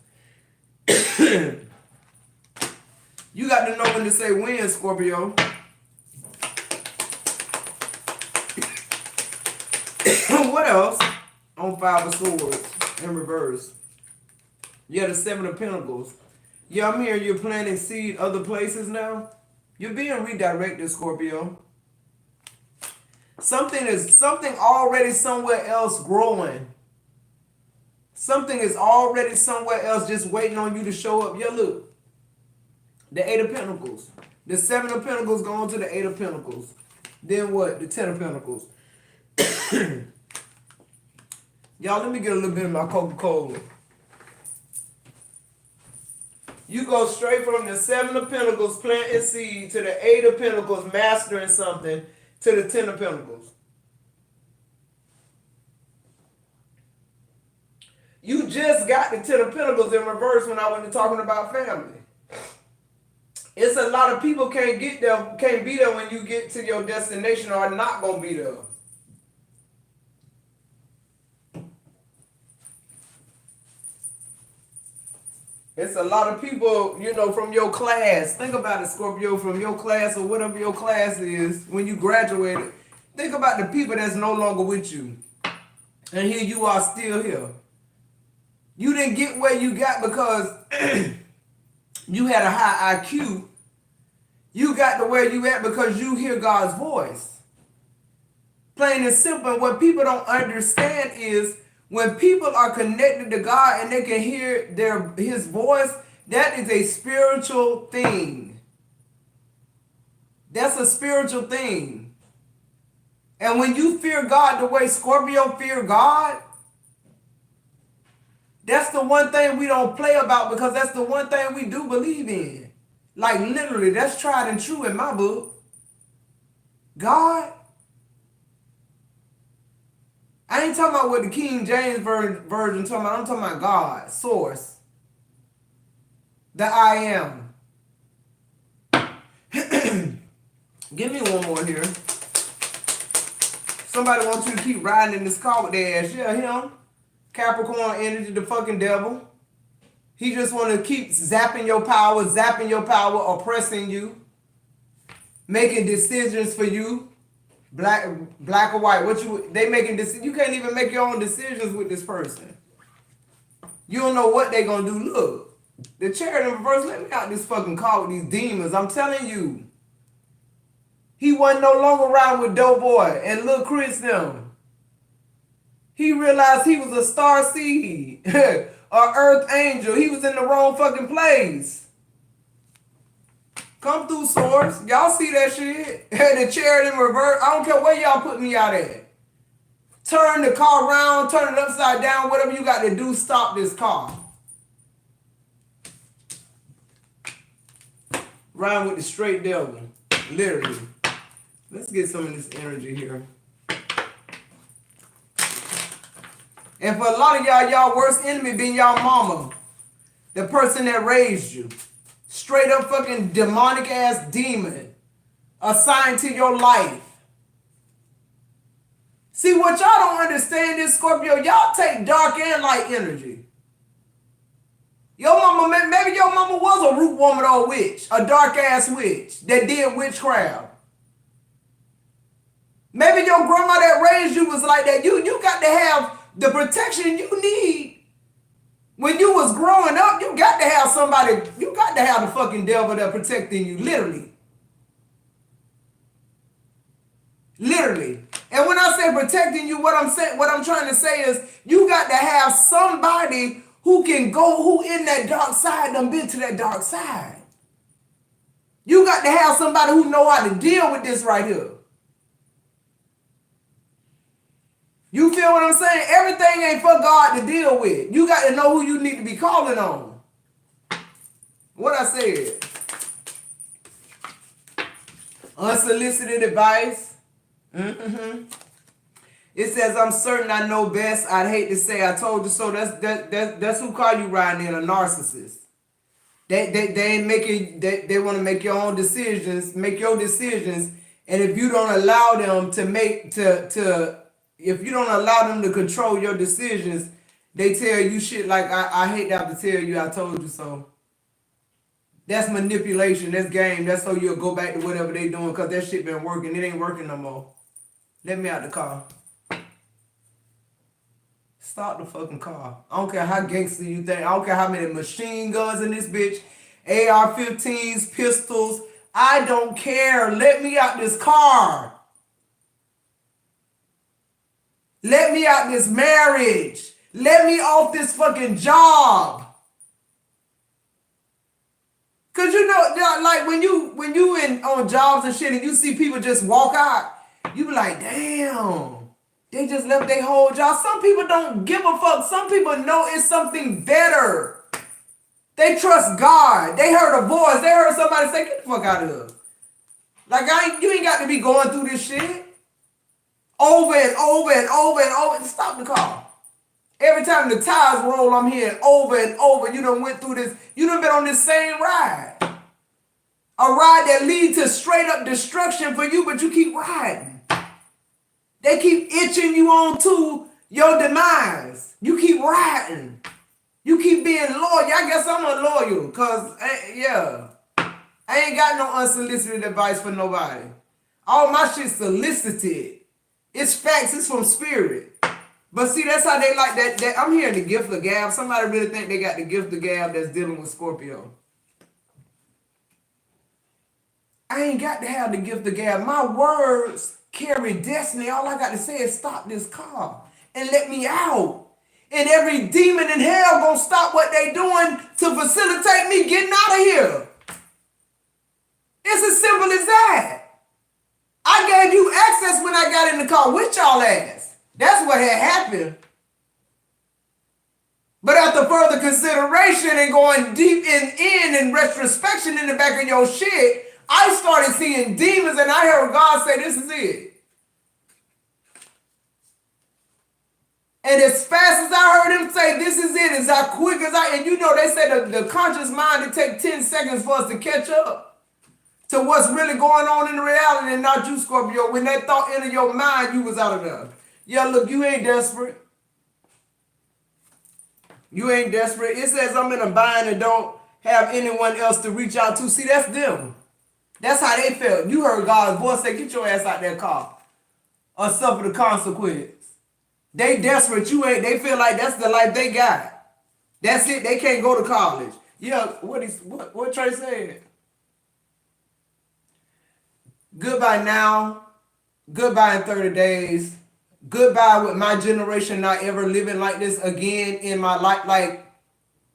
You got to know when to say when, Scorpio. What else? On 5 of Swords in reverse. You have the 7 of Pentacles. Yeah, I'm hearing you're planting seed other places now. You're being redirected, Scorpio. Something already somewhere else growing. Something is already somewhere else just waiting on you to show up. Yeah, look. The 8 of Pentacles. The 7 of Pentacles going to the 8 of Pentacles. Then what? The 10 of Pentacles. Y'all, let me get a little bit of my Coca-Cola. You go straight from the 7 of Pentacles, planting seed, to the 8 of Pentacles, mastering something, to the 10 of Pentacles. You just got the 10 of Pentacles in reverse when I went talking about family. It's a lot of people can't be there when you get to your destination, or are not going to be there. It's a lot of people, from your class. Think about it, Scorpio, from your class or whatever your class is when you graduated. Think about the people that's no longer with you. And here you are still here. You didn't get where you got because you had a high IQ. You got to where you at because you hear God's voice. Plain and simple. What people don't understand is when people are connected to God and they can hear his voice, that is a spiritual thing. That's a spiritual thing. And when you fear God the way Scorpio fear God, that's the one thing we don't play about, because that's the one thing we do believe in. Like literally, that's tried and true in my book. God. I ain't talking about what the King James version talking about. I'm talking about God, source. The I am. Give me one more here. Somebody wants you to keep riding in this car with their ass. Yeah, him. Capricorn energy, the fucking devil. He just want to keep zapping your power, oppressing you, making decisions for you. Black or white, they making decisions. You can't even make your own decisions with this person. You don't know what they gonna do. Look, the Chariot in reverse, let me out this fucking car with these demons. I'm telling you. He wasn't no longer around with Doughboy and Lil Chris them. He realized he was a star seed, a earth angel. He was in the wrong fucking place. Come through, Swords. Y'all see that shit? The Chariot in reverse. I don't care where y'all put me out at. Turn the car around, turn it upside down, whatever you got to do, stop this car. Rhyme with the straight devil. Literally. Let's get some of this energy here. And for a lot of y'all worst enemy being y'all mama. The person that raised you. Straight up fucking demonic ass demon assigned to your life. See, what y'all don't understand is, Scorpio, y'all take dark and light energy. Your mama, maybe your mama was a root woman or a witch, a dark ass witch that did witchcraft. Maybe your grandma that raised you was like that. You got to have the protection you need. When you was growing up, you got to have somebody, you got to have the fucking devil that protecting you, literally. Literally. And when I say protecting you, what I'm trying to say is you got to have somebody who can go, who in that dark side, done been to that dark side. You got to have somebody who know how to deal with this right here. You feel what I'm saying? Everything ain't for God to deal with. You got to know who you need to be calling on. What I said. Unsolicited advice. It says, I'm certain I know best. I'd hate to say I told you so. That's who call you riding in, a narcissist. They ain't making, they want to make your own decisions, make your decisions. And if you don't allow them to make, if you don't allow them to control your decisions, they tell you shit like, I hate to have to tell you I told you so. That's manipulation. That's game. That's so you'll go back to whatever they doing because that shit been working. It ain't working no more. Let me out the car. Stop the fucking car. I don't care how gangster you think. I don't care how many machine guns in this bitch. AR-15s, pistols. I don't care. Let me out this car. Let me out this marriage. Let me off this fucking job. Cause you know, like when you in on jobs and shit and you see people just walk out, you be like, damn, they just left their whole job. Some people don't give a fuck. Some people know it's something better. They trust God. They heard a voice. They heard somebody say, get the fuck out of here. Like you ain't got to be going through this shit. Over and over and over and over. Stop the car. Every time the tires roll, I'm hearing over and over. You done went through this. You done been on this same ride. A ride that leads to straight up destruction for you, but you keep riding. They keep itching you on to your demise. You keep riding. You keep being loyal. I guess I'm unloyal because, yeah, I ain't got no unsolicited advice for nobody. All my shit's solicited. It's facts. It's from spirit. But see, that's how they like that. I'm hearing the gift of gab. Somebody really think they got the gift of gab that's dealing with Scorpio. I ain't got to have the gift of gab. My words carry destiny. All I got to say is stop this car and let me out. And every demon in hell gonna stop what they doing to facilitate me getting out of here. It's as simple as that. I gave you access when I got in the car with y'all ass. That's what had happened. But after further consideration and going deep in retrospection in the back of your shit, I started seeing demons and I heard God say, this is it. And as fast as I heard him say, this is it, as quick as and you know, they say the conscious mind, it takes 10 seconds for us to catch up to what's really going on in reality and not you, Scorpio. When that thought entered your mind, you was out of there. Yeah, look, you ain't desperate. You ain't desperate. It says I'm in a bind and don't have anyone else to reach out to. See, that's them. That's how they felt. You heard God's voice say, get your ass out that car or suffer the consequence. They desperate. You ain't. They feel like that's the life they got. That's it. They can't go to college. Yeah, what Trey said? Goodbye now. Goodbye in 30 days. Goodbye with my generation not ever living like this again in my life. Like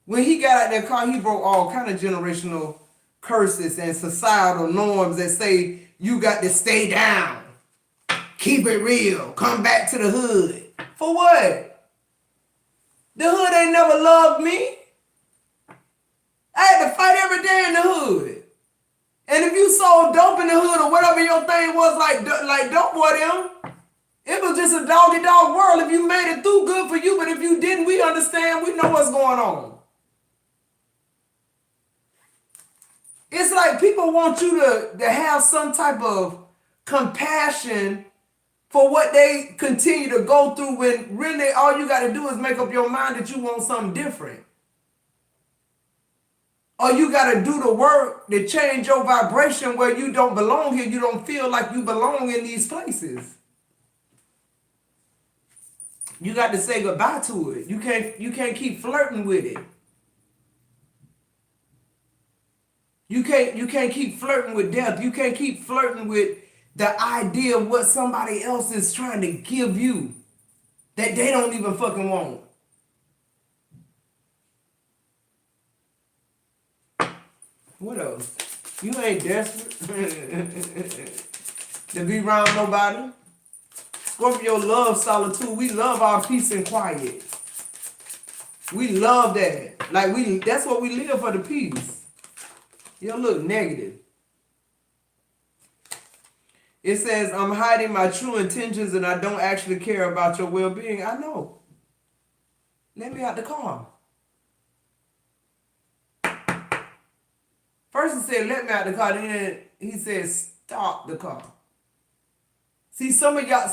when he got out that car, he broke all kind of generational curses and societal norms that say you got to stay down, keep it real, come back to the hood. For what? The hood ain't never loved me. I had to fight every day in the hood. And if you sold dope in the hood or whatever your thing was, like dope boy them, it was just a dog-eat-dog world. If you made it through, good for you. But if you didn't, we understand. We know what's going on. It's like people want you to have some type of compassion for what they continue to go through when really all you got to do is make up your mind that you want something different. Or you got to do the work to change your vibration where you don't belong here. You don't feel like you belong in these places. You got to say goodbye to it. You can't keep flirting with it. You can't keep flirting with death. You can't keep flirting with the idea of what somebody else is trying to give you that they don't even fucking want. What else? You ain't desperate to be around nobody. Scorpio loves solitude. We love our peace and quiet. We love that. Like that's what we live for, the peace. You don't look negative. It says, I'm hiding my true intentions and I don't actually care about your well-being. I know. Let me out the car. First he said, let me out the car. Then he said, stop the car. See, some of y'all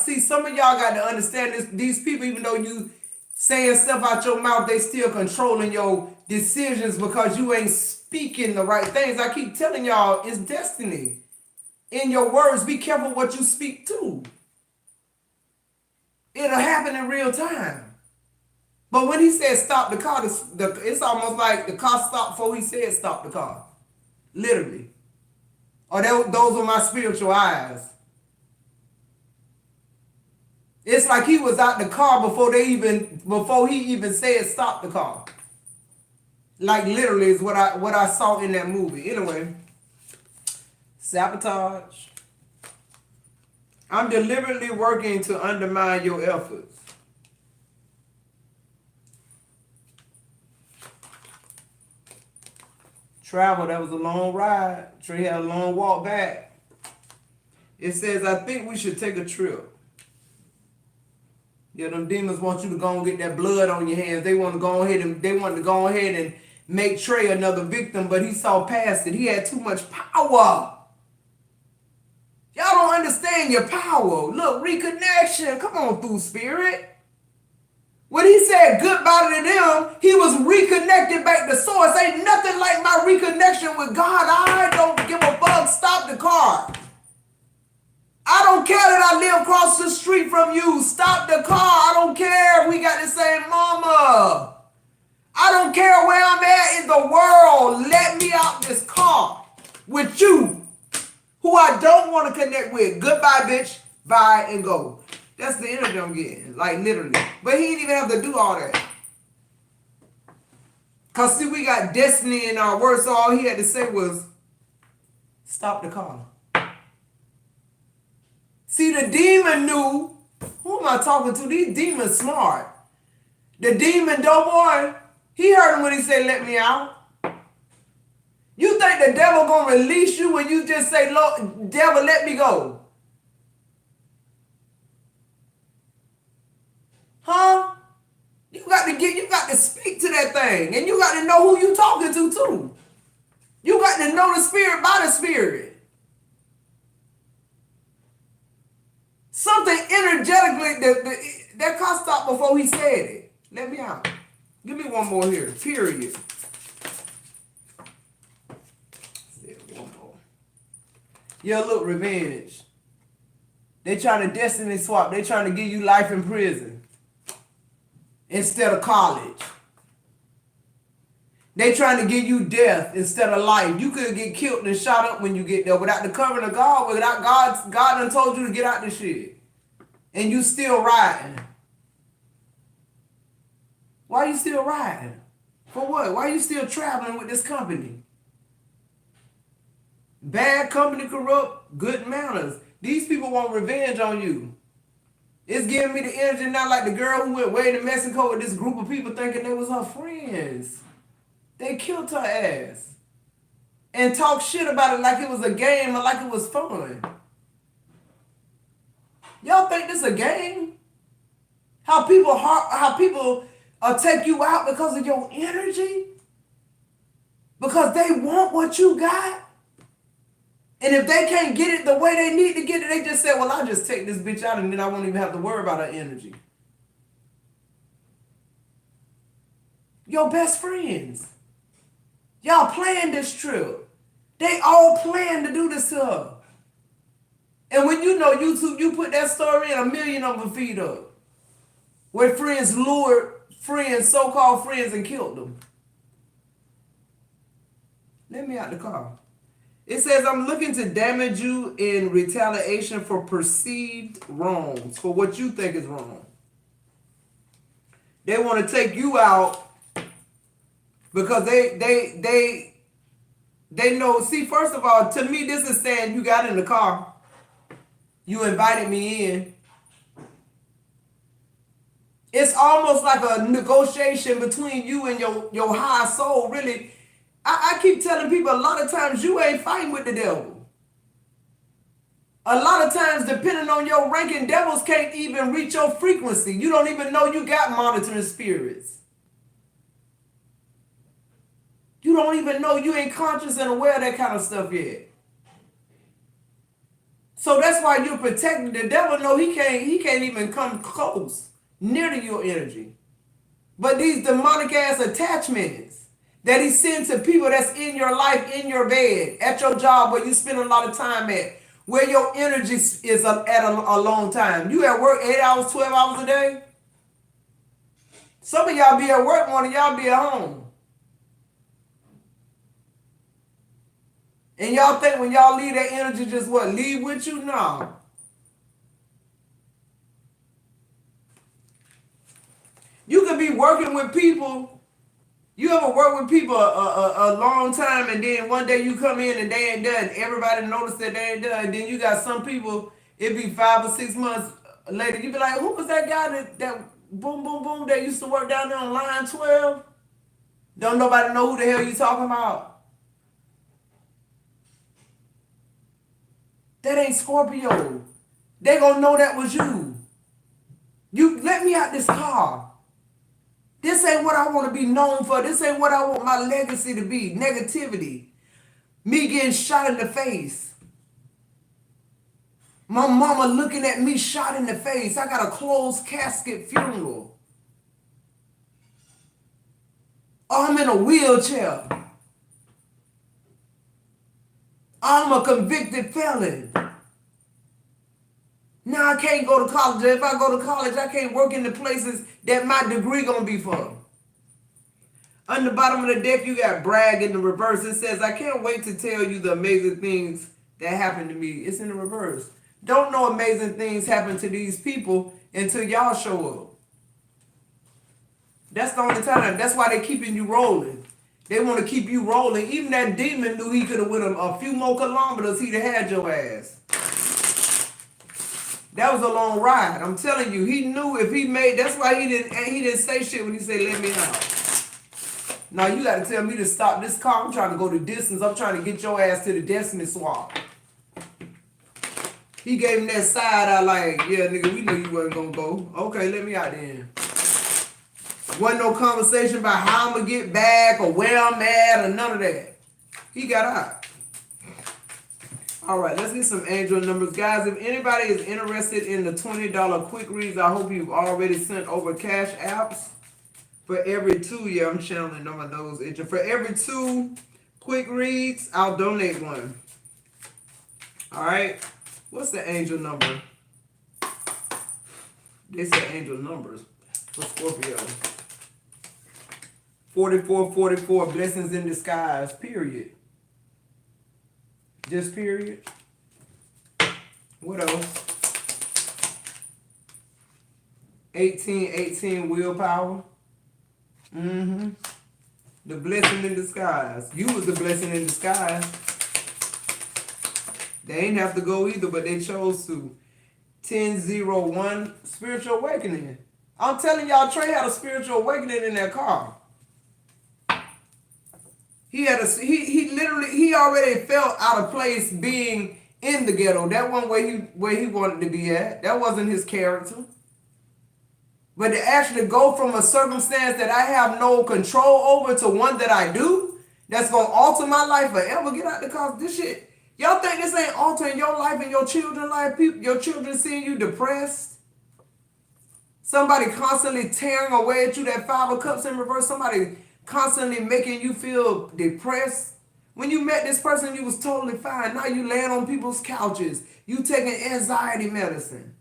got to understand this. These people, even though you saying stuff out your mouth, they still controlling your decisions because you ain't speaking the right things. I keep telling y'all, it's destiny. In your words, be careful what you speak to. It'll happen in real time. But when he said stop the car, it's almost like the car stopped before he said stop the car. Literally. Or those are my spiritual eyes. It's like he was out the car before he even said stop the car. Like literally is what I saw in that movie. Anyway. Sabotage. I'm deliberately working to undermine your efforts. Travel, that was a long ride. Trey had a long walk back. It says, I think we should take a trip. Yeah, them demons want you to go and get that blood on your hands. They want to go ahead and make Trey another victim, but he saw past it. He had too much power. Y'all don't understand your power. Look, reconnection. Come on through, spirit. When he said goodbye to them, he was reconnected back to source. Ain't nothing like my reconnection with God. I don't give a fuck. Stop the car. I don't care that I live across the street from you. Stop the car. I don't care if we got the same mama. I don't care where I'm at in the world. Let me out this car with you, who I don't want to connect with. Goodbye, bitch. Bye and go. That's the energy I'm getting. Like, literally. But he didn't even have to do all that. Because, see, we got destiny in our words, so all he had to say was, stop the car. See, the demon knew. Who am I talking to? These demons smart. The demon doughboy, he heard him when he said, let me out. You think the devil gonna release you when you just say, Lord, devil, let me go? Huh? You got to speak to that thing. And you got to know who you talking to too. You got to know the spirit by the spirit. Something energetically, that car stopped before he said it. Let me out. Give me one more here, period. Yeah, look, revenge. They trying to destiny swap. They trying to give you life in prison instead of college. They trying to give you death instead of life. You could get killed and shot up when you get there without the covering of God. Without God done told you to get out this shit. And you still riding. Why you still riding? For what? Why you still traveling with this company? Bad company, corrupt, good manners. These people want revenge on you. It's giving me the energy now like the girl who went way to Mexico with this group of people thinking they was her friends. They killed her ass. And talked shit about it like it was a game or like it was fun. Y'all think this a game? How people take you out because of your energy? Because they want what you got? And if they can't get it the way they need to get it, they just say, well, I'll just take this bitch out and then I won't even have to worry about her energy. Your best friends. Y'all planned this trip. They all planned to do this to her. And when you know YouTube, you put that story in, 1 million of them feed up. Where friends lured friends, so-called friends, and killed them. Let me out the car. It says, I'm looking to damage you in retaliation for perceived wrongs, for what you think is wrong. They want to take you out because they know. See, first of all, to me, this is saying you got in the car, you invited me in. It's almost like a negotiation between you and your high soul, really. I keep telling people a lot of times you ain't fighting with the devil. A lot of times, depending on your ranking, devils can't even reach your frequency. You don't even know you got monitoring spirits. You don't even know you ain't conscious and aware of that kind of stuff yet. So that's why you're protected. The devil know he can't even come close, near to your energy. But these demonic ass attachments that he sends to people that's in your life, in your bed, at your job where you spend a lot of time at, where your energy is at a long time. You at work 8 hours, 12 hours a day. Some of y'all be at work more than y'all be at home. And y'all think when y'all leave that energy just what? Leave with you? No. You could be working with people. You ever work with people a long time and then one day you come in and they ain't done. Everybody noticed that they ain't done. And then you got some people, it be 5 or 6 months later. You be like, who was that guy that boom, boom, boom that used to work down there on line 12? Don't nobody know who the hell you talking about. That ain't Scorpio. They gonna know that was you. You let me out this car. This ain't what I want to be known for. This ain't what I want my legacy to be. Negativity. Me getting shot in the face. My mama looking at me shot in the face. I got a closed casket funeral. Oh, I'm in a wheelchair. I'm a convicted felon. Now I can't go to college. If I go to college, I can't work in the places that my degree gonna be for. On the bottom of the deck, you got brag in the reverse. It says, I can't wait to tell you the amazing things that happened to me. It's in the reverse. Don't know amazing things happen to these people until y'all show up. That's the only time. That's why they're keeping you rolling. They want to keep you rolling. Even that demon knew he could have went a few more kilometers. He'd have had your ass. That was a long ride. I'm telling you, he knew if he made. That's why he didn't say shit when he said, "Let me out." Now you got to tell me to stop this car. I'm trying to go the distance. I'm trying to get your ass to the destiny swap. He gave him that side eye like, yeah, nigga, we knew you wasn't gonna go. Okay, let me out then. Wasn't no conversation about how I'm gonna get back or where I'm at or none of that. He got out. All right, let's get some angel numbers. Guys, if anybody is interested in the $20 quick reads, I hope you've already sent over cash apps. For every 2, yeah, I'm channeling on my nose itching. For every 2 quick reads, I'll donate one. All right, what's the angel number? They say angel numbers for Scorpio. 4444, blessings in disguise, period. Just period. What else? 1818, willpower. The blessing in disguise. You was the blessing in disguise. They ain't have to go either, but they chose to. 1001, spiritual awakening. I'm telling y'all, Trey had a spiritual awakening in that car. He had he already felt out of place being in the ghetto. That one where he wanted to be at. That wasn't his character. But to actually go from a circumstance that I have no control over to one that I do, that's gonna alter my life forever. Get out the car. This shit. Y'all think this ain't altering your life and your children's life? Your children seeing you depressed. Somebody constantly tearing away at you, that 5 of Cups in reverse. Somebody constantly making you feel depressed. When you met this person, you was totally fine. Now you laying on people's couches. You taking anxiety medicine.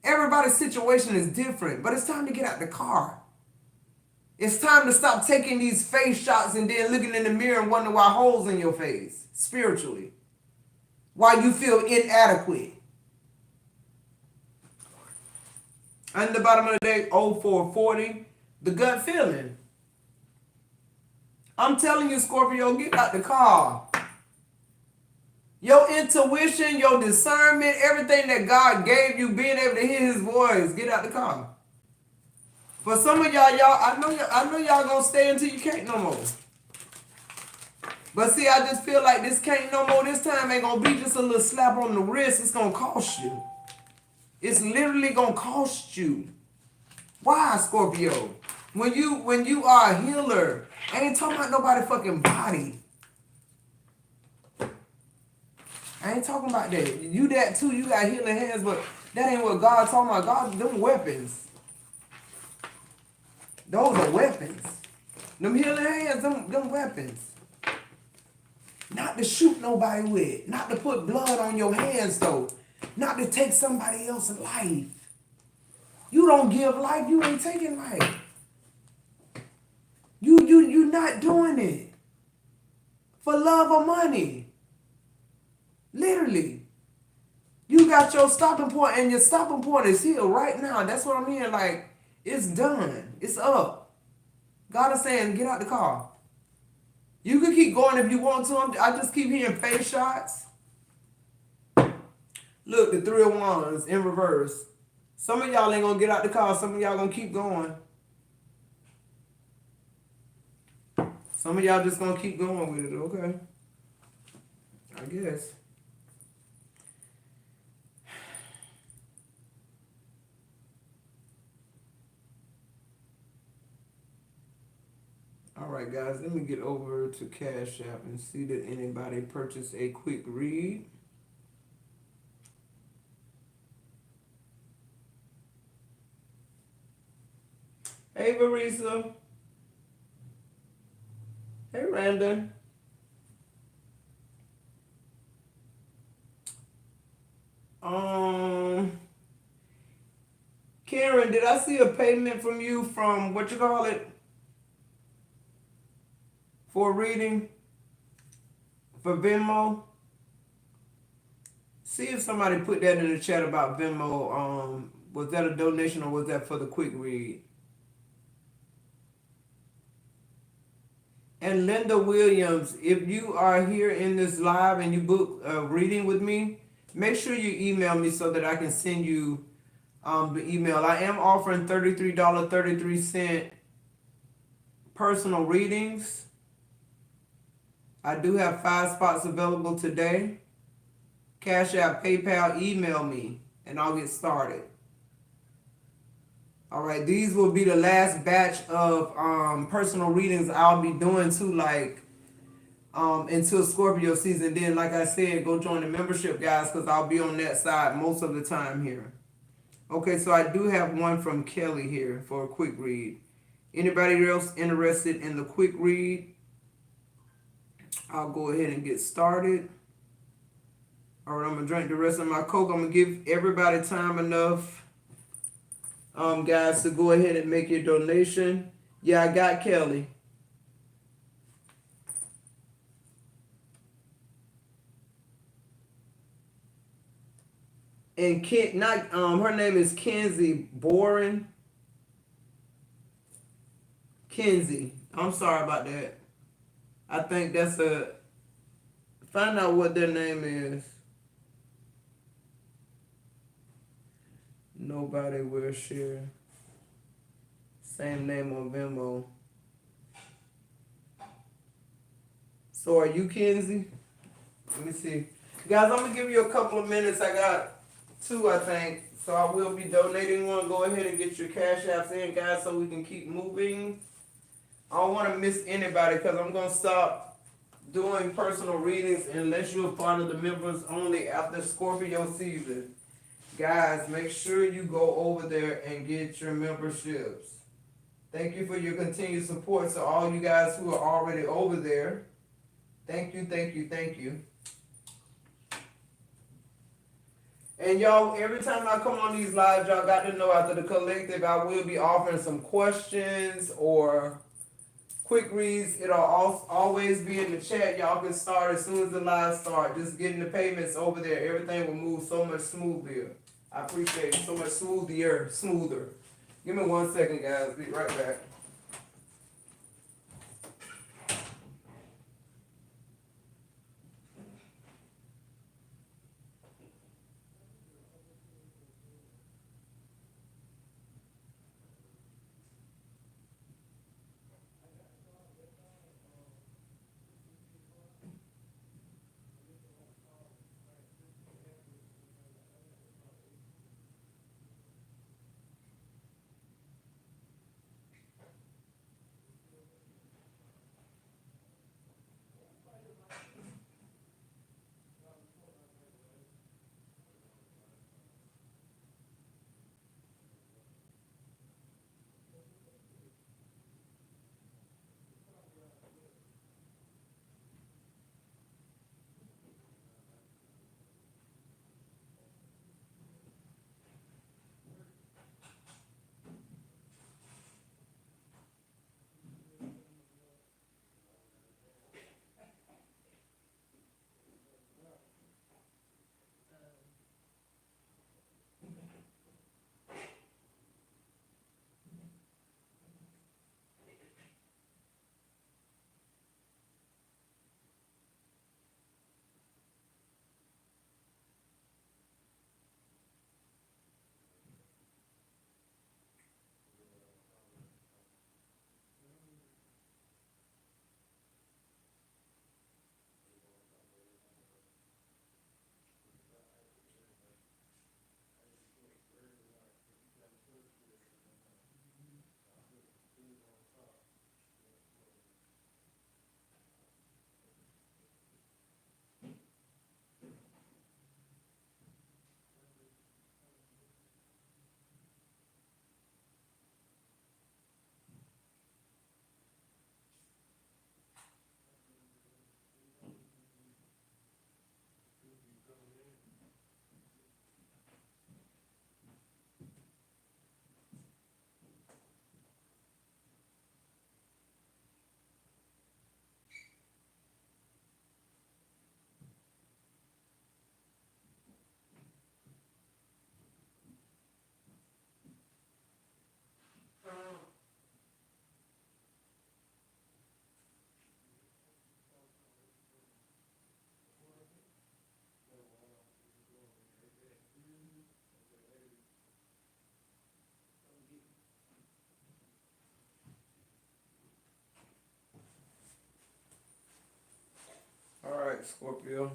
Everybody's situation is different, but it's time to get out the car. It's time to stop taking these face shots and then looking in the mirror and wondering why holes in your face, spiritually. Why you feel inadequate. And the bottom of the day, 0440, the gut feeling. I'm telling you, Scorpio, get out the car. Your intuition, your discernment, everything that God gave you, being able to hear his voice, get out the car. For some of y'all, I know y'all gonna stay until you can't no more. But see, I just feel like this can't no more this time ain't gonna be just a little slap on the wrist. It's gonna cost you. It's literally gonna cost you. Why, Scorpio? When you are a healer, I ain't talking about nobody fucking body. I ain't talking about that. You that too, you got healing hands, but that ain't what God's talking about. God, them weapons. Those are weapons. Them healing hands, them weapons. Not to shoot nobody with. Not to put blood on your hands though. Not to take somebody else's life. You don't give life, you ain't taking life. You not doing it. For love or money. Literally. You got your stopping point and your stopping point is here right now. That's what I'm hearing. Like, it's done. It's up. God is saying, get out the car. You can keep going if you want to. I just keep hearing face shots. Look, the 3 of Wands in reverse. Some of y'all ain't going to get out the car. Some of y'all going to keep going. Some of y'all just going to keep going with it, okay? I guess. All right, guys, let me get over to Cash App and see that anybody purchased a quick read. Hey, Marisa. Hey, Randa. Karen, did I see a payment from you from what you call it? For reading? For Venmo? See if somebody put that in the chat about Venmo. Was that a donation or was that for the quick read? And Linda Williams, if you are here in this live and you book a reading with me, make sure you email me so that I can send you the email. I am offering $33.33 personal readings. I do have 5 spots available today. Cash App, PayPal, email me, and I'll get started. All right, these will be the last batch of personal readings I'll be doing too, like until Scorpio season. Then, like I said, go join the membership, guys, because I'll be on that side most of the time here. Okay, so I do have one from Kelly here for a quick read. Anybody else interested in the quick read? I'll go ahead and get started. All right, I'm going to drink the rest of my Coke. I'm going to give everybody time enough, guys, to go ahead and make your donation. Yeah, I got Kelly. And her name is Kenzie Boren. Kenzie. I'm sorry about that. I think that's find out what their name is. Nobody will share. Same name on Venmo. So are you Kenzie? Let me see. Guys, I'm going to give you a couple of minutes. I got 2, I think. So I will be donating one. Go ahead and get your Cash Apps in, guys, so we can keep moving. I don't want to miss anybody because I'm going to stop doing personal readings unless you're part of the members only after Scorpio season. Guys, make sure you go over there and get your memberships. Thank you for your continued support. So all you guys who are already over there, thank you, thank you, thank you. And y'all, every time I come on these lives, y'all got to know after the collective, I will be offering some questions or quick reads. It'll always be in the chat. Y'all can start as soon as the live start. Just getting the payments over there. Everything will move so much smoother. I appreciate it. So much smoother. Give me 1 second, guys. Be right back. All right, Scorpio.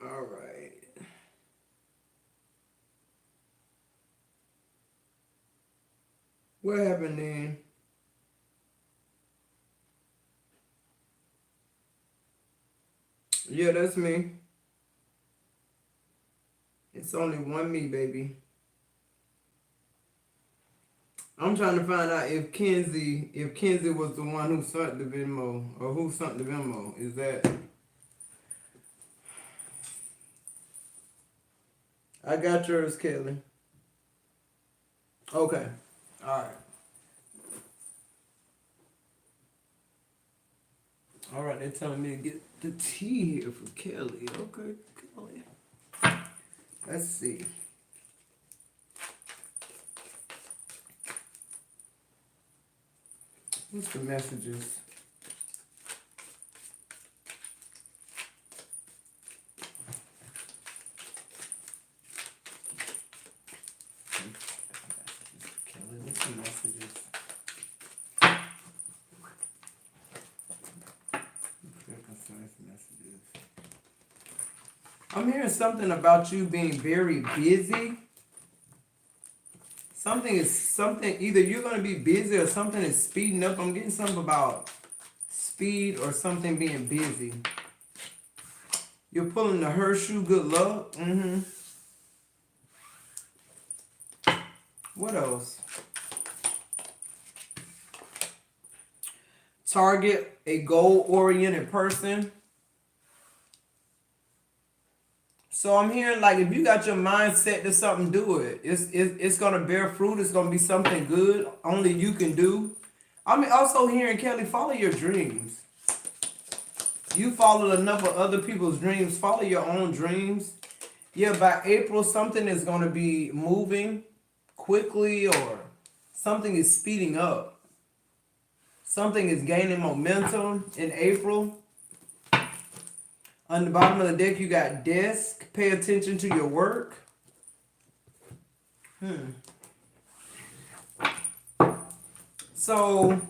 All right. What happened then? Yeah, that's me. It's only one me, baby. I'm trying to find out if Kenzie was the one who sent the Venmo or who sent the Venmo. Is that? I got yours, Kelly. Okay. All right. All right. They're telling me to get the tea here for Kelly. Okay, Kelly. Let's see. What's the messages? Kelly, what's the messages? Messages. I'm hearing something about you being very busy. Something either you're gonna be busy or something is speeding up. I'm getting something about speed or something being busy. You're pulling the horseshoe, good luck. What else? Target a goal-oriented person. So I'm hearing like if you got your mind set to something, do it. It's gonna bear fruit. It's gonna be something good. Only you can do. I'm also hearing, Kelly, follow your dreams. You followed enough of other people's dreams. Follow your own dreams. Yeah, by April, something is gonna be moving quickly, or something is speeding up. Something is gaining momentum in April. On the bottom of the deck, you got desk. Pay attention to your work. So,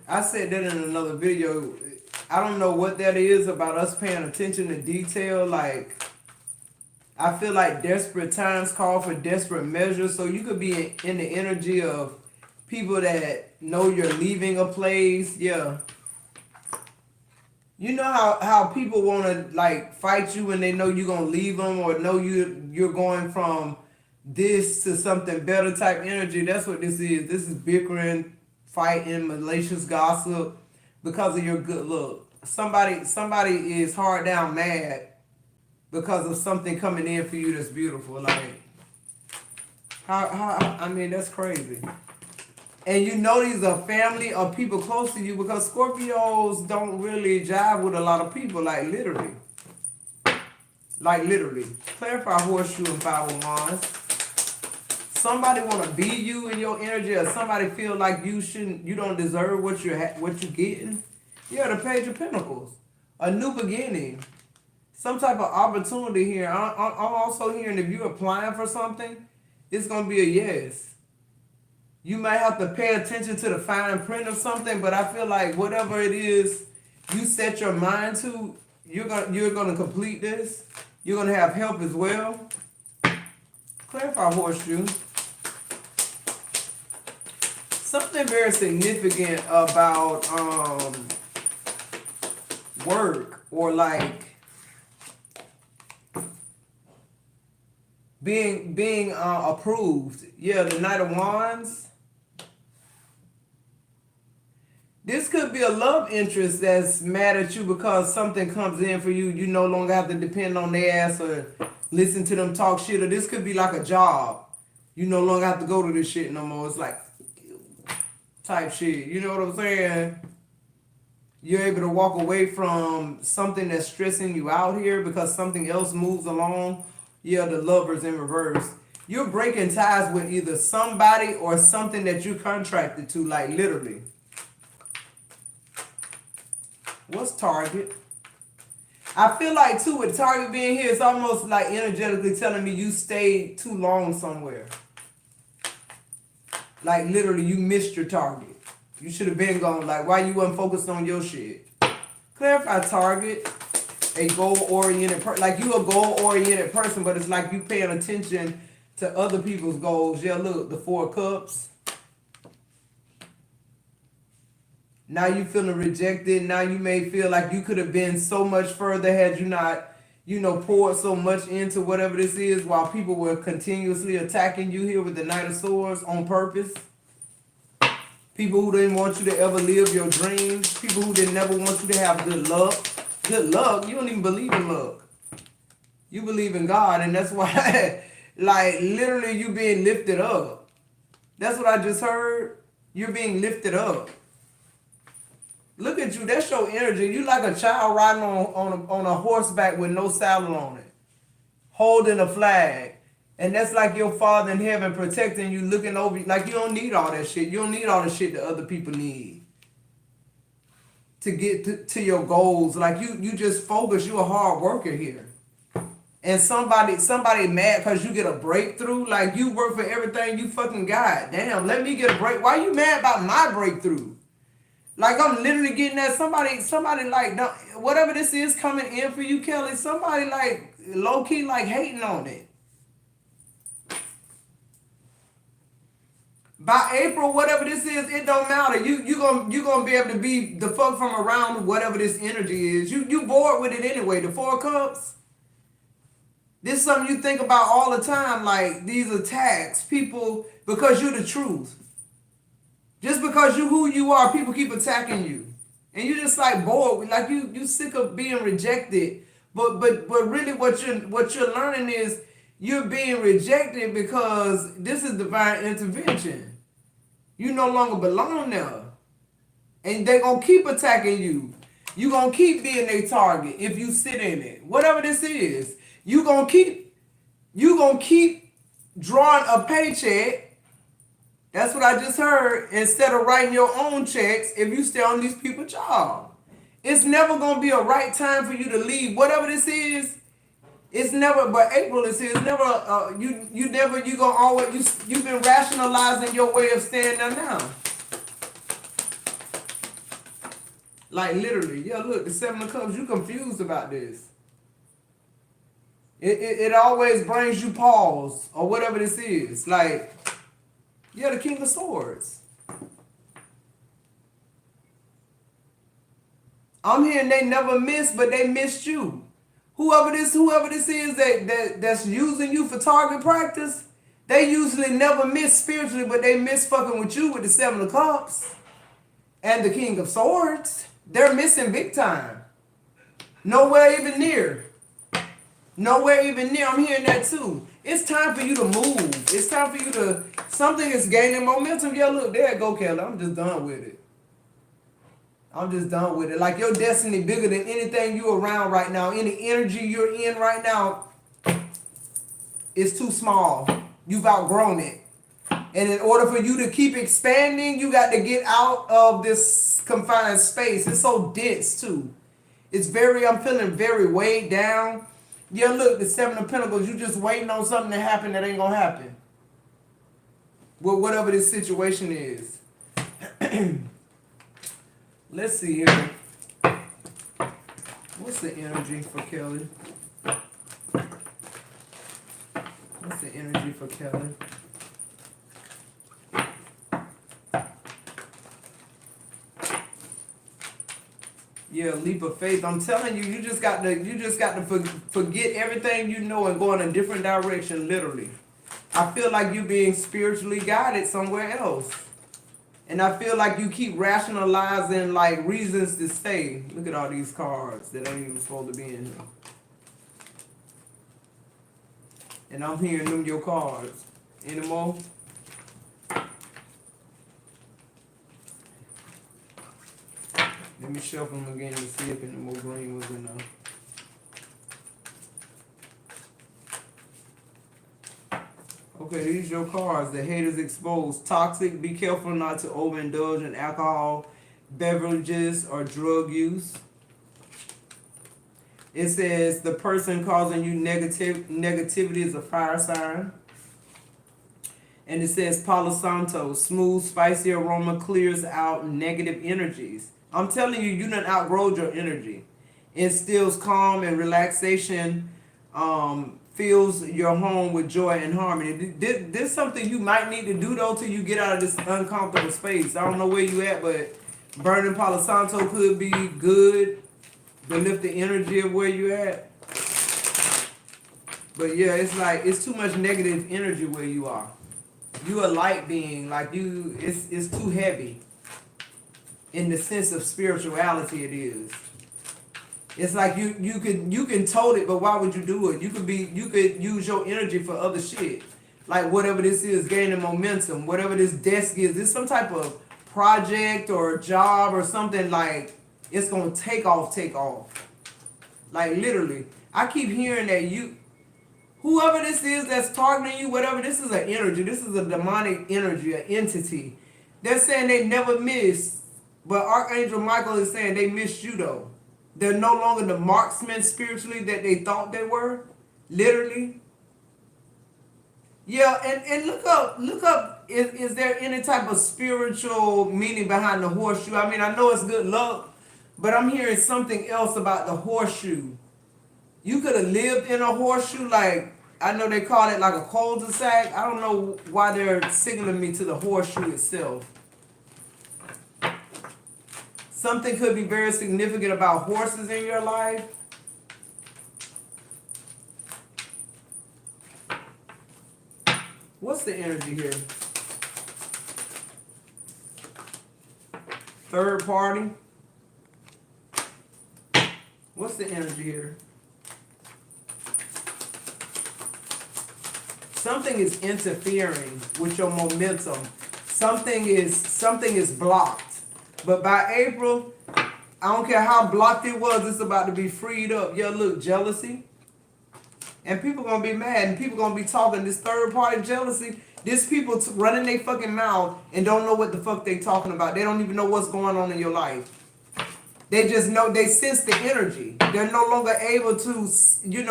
I said that in another video. I don't know what that is about us paying attention to detail. Like, I feel like desperate times call for desperate measures. So you could be in the energy of people that know you're leaving a place. Yeah. You know how people want to like fight you when they know you're going to leave them, or know you're going from this to something better type energy. That's what this is. This is bickering, fighting, malicious gossip because of your good look. Somebody is hard down mad because of something coming in for you that's beautiful. Like, I mean, that's crazy. And you know these are family or people close to you, because Scorpios don't really jive with a lot of people, like literally. Like literally. Clarify horseshoe and 5 of wands. Somebody want to be you in your energy, or somebody feel like you don't deserve what you're getting. Yeah, the Page of Pentacles. A new beginning. Some type of opportunity here. I'm also hearing if you're applying for something, it's going to be a yes. You might have to pay attention to the fine print of something, but I feel like whatever it is you set your mind to, you're gonna complete this. You're gonna have help as well. Clarify horseshoe. Something very significant about work, or like being approved. Yeah, the Knight of Wands. This could be a love interest that's mad at you because something comes in for you. You no longer have to depend on their ass or listen to them talk shit. Or this could be like a job. You no longer have to go to this shit no more. It's like type shit. You know what I'm saying? You're able to walk away from something that's stressing you out here because something else moves along. Yeah, the Lovers in reverse. You're breaking ties with either somebody or something that you contracted to, like literally. What's Target? I feel like too with Target being here, it's almost like energetically telling me you stayed too long somewhere. Like literally you missed your target. You should have been gone. Like why you wasn't focused on your shit. Clarify Target. A goal-oriented person. Like you a goal-oriented person, but it's like you paying attention to other people's goals. Yeah, look, the 4 of Cups. Now you feeling rejected. Now you may feel like you could have been so much further had you not, poured so much into whatever this is, while people were continuously attacking you here with the Knight of Swords on purpose. People who didn't want you to ever live your dreams. People who didn't never want you to have good luck. Good luck? You don't even believe in luck. You believe in God, and that's why, like, literally you being lifted up. That's what I just heard. You're being lifted up. Look at you. That's your energy. You like a child riding on a horseback with no saddle on it, holding a flag. And that's like your Father in heaven protecting you, looking over you. Like you don't need all that shit. You don't need all the shit that other people need to get to your goals. Like you just focus. You a hard worker here. And somebody mad because you get a breakthrough. Like you work for everything you fucking got. Damn, let me get a break. Why you mad about my breakthrough? Like I'm literally getting at somebody like whatever this is coming in for you, Kelly. Somebody like low key like hating on it. By April, whatever this is, it don't matter. You gonna be able to be the fuck from around whatever this energy is. You bored with it anyway. The Four of Cups. This is something you think about all the time, like these attacks, people, because you're the truth. Just because you who you are, people keep attacking you. And you just like bored, like you sick of being rejected. But really what you're learning is you're being rejected because this is divine intervention. You no longer belong there. And they're gonna keep attacking you. You're gonna keep being their target if you sit in it. Whatever this is. You're gonna keep drawing a paycheck. That's what I just heard. Instead of writing your own checks, if you stay on these people's job. It's never gonna be a right time for you to leave. Whatever this is, it's never. But April is here. It's never. You gonna always. You've been rationalizing your way of staying there now. Like literally, yeah. Look, the Seven of Cups. You confused about this. It always brings you pause or whatever this is. Like, yeah, the King of Swords. I'm hearing they never missed, but they missed you. Whoever this is that's using you for target practice, they usually never miss spiritually, but they miss fucking with you with the Seven of Cups and the King of Swords. They're missing big time. Nowhere even near. Nowhere even near. I'm hearing that too. It's time for you to move. It's time for you to, something is gaining momentum. Yeah, look, there you go, Kelly. I'm just done with it. I'm just done with it. Like your destiny bigger than anything you around right now. Any energy you're in right now is too small. You've outgrown it. And in order for you to keep expanding, you got to get out of this confined space. It's so dense too. I'm feeling very weighed down. Yeah, look, the Seven of Pentacles, you just waiting on something to happen that ain't gonna happen. Well, whatever this situation is. Let's see here. What's the energy for Kelly? What's the energy for Kelly? Yeah, leap of faith. I'm telling you, you just got to forget everything you know and go in a different direction, literally. I feel like you being spiritually guided somewhere else. And I feel like you keep rationalizing like reasons to stay. Look at all these cards that ain't even supposed to be in here. And I'm hearing them your cards. Any more? Let me shuffle them again to see if any more green was in there. Okay, these your cards. The haters exposed. Toxic. Be careful not to overindulge in alcohol, beverages, or drug use. It says the person causing you negativity is a fire sign. And it says Palo Santo. Smooth, spicy aroma clears out negative energies. I'm telling you, you done outgrown your energy. Instills calm and relaxation. Fills your home with joy and harmony. This is something you might need to do though till you get out of this uncomfortable space. I don't know where you at, but burning Palo Santo could be good to lift the energy of where you at. But yeah, it's like it's too much negative energy where you are. You a light being, like you. It's too heavy. In the sense of spirituality, it is. It's like you can tote it, but why would you do it? You could use your energy for other shit. Like whatever this is, gaining momentum, whatever this desk is, this some type of project or job or something, like it's gonna take off. Like literally. I keep hearing that whoever this is that's targeting you, whatever, this is an energy, this is a demonic energy, an entity. They're saying they never miss, but Archangel Michael is saying they missed you though. They're no longer the marksmen spiritually that they thought they were. Literally. Yeah, and look up, is there any type of spiritual meaning behind the horseshoe? I mean, I know it's good luck, but I'm hearing something else about the horseshoe. You could have lived in a horseshoe, like I know they call it like a cul-de-sac. I don't know why they're signaling me to the horseshoe itself. Something could be very significant about horses in your life. What's the energy here? Third party. What's the energy here? Something is interfering with your momentum. Something is blocked. But by April, I don't care how blocked it was, it's about to be freed up. Yeah, look, jealousy. And people gonna be mad, and people gonna be talking this third party jealousy. This people running their fucking mouth and don't know what the fuck they talking about. They don't even know what's going on in your life. They just know, they sense the energy. They're no longer able to,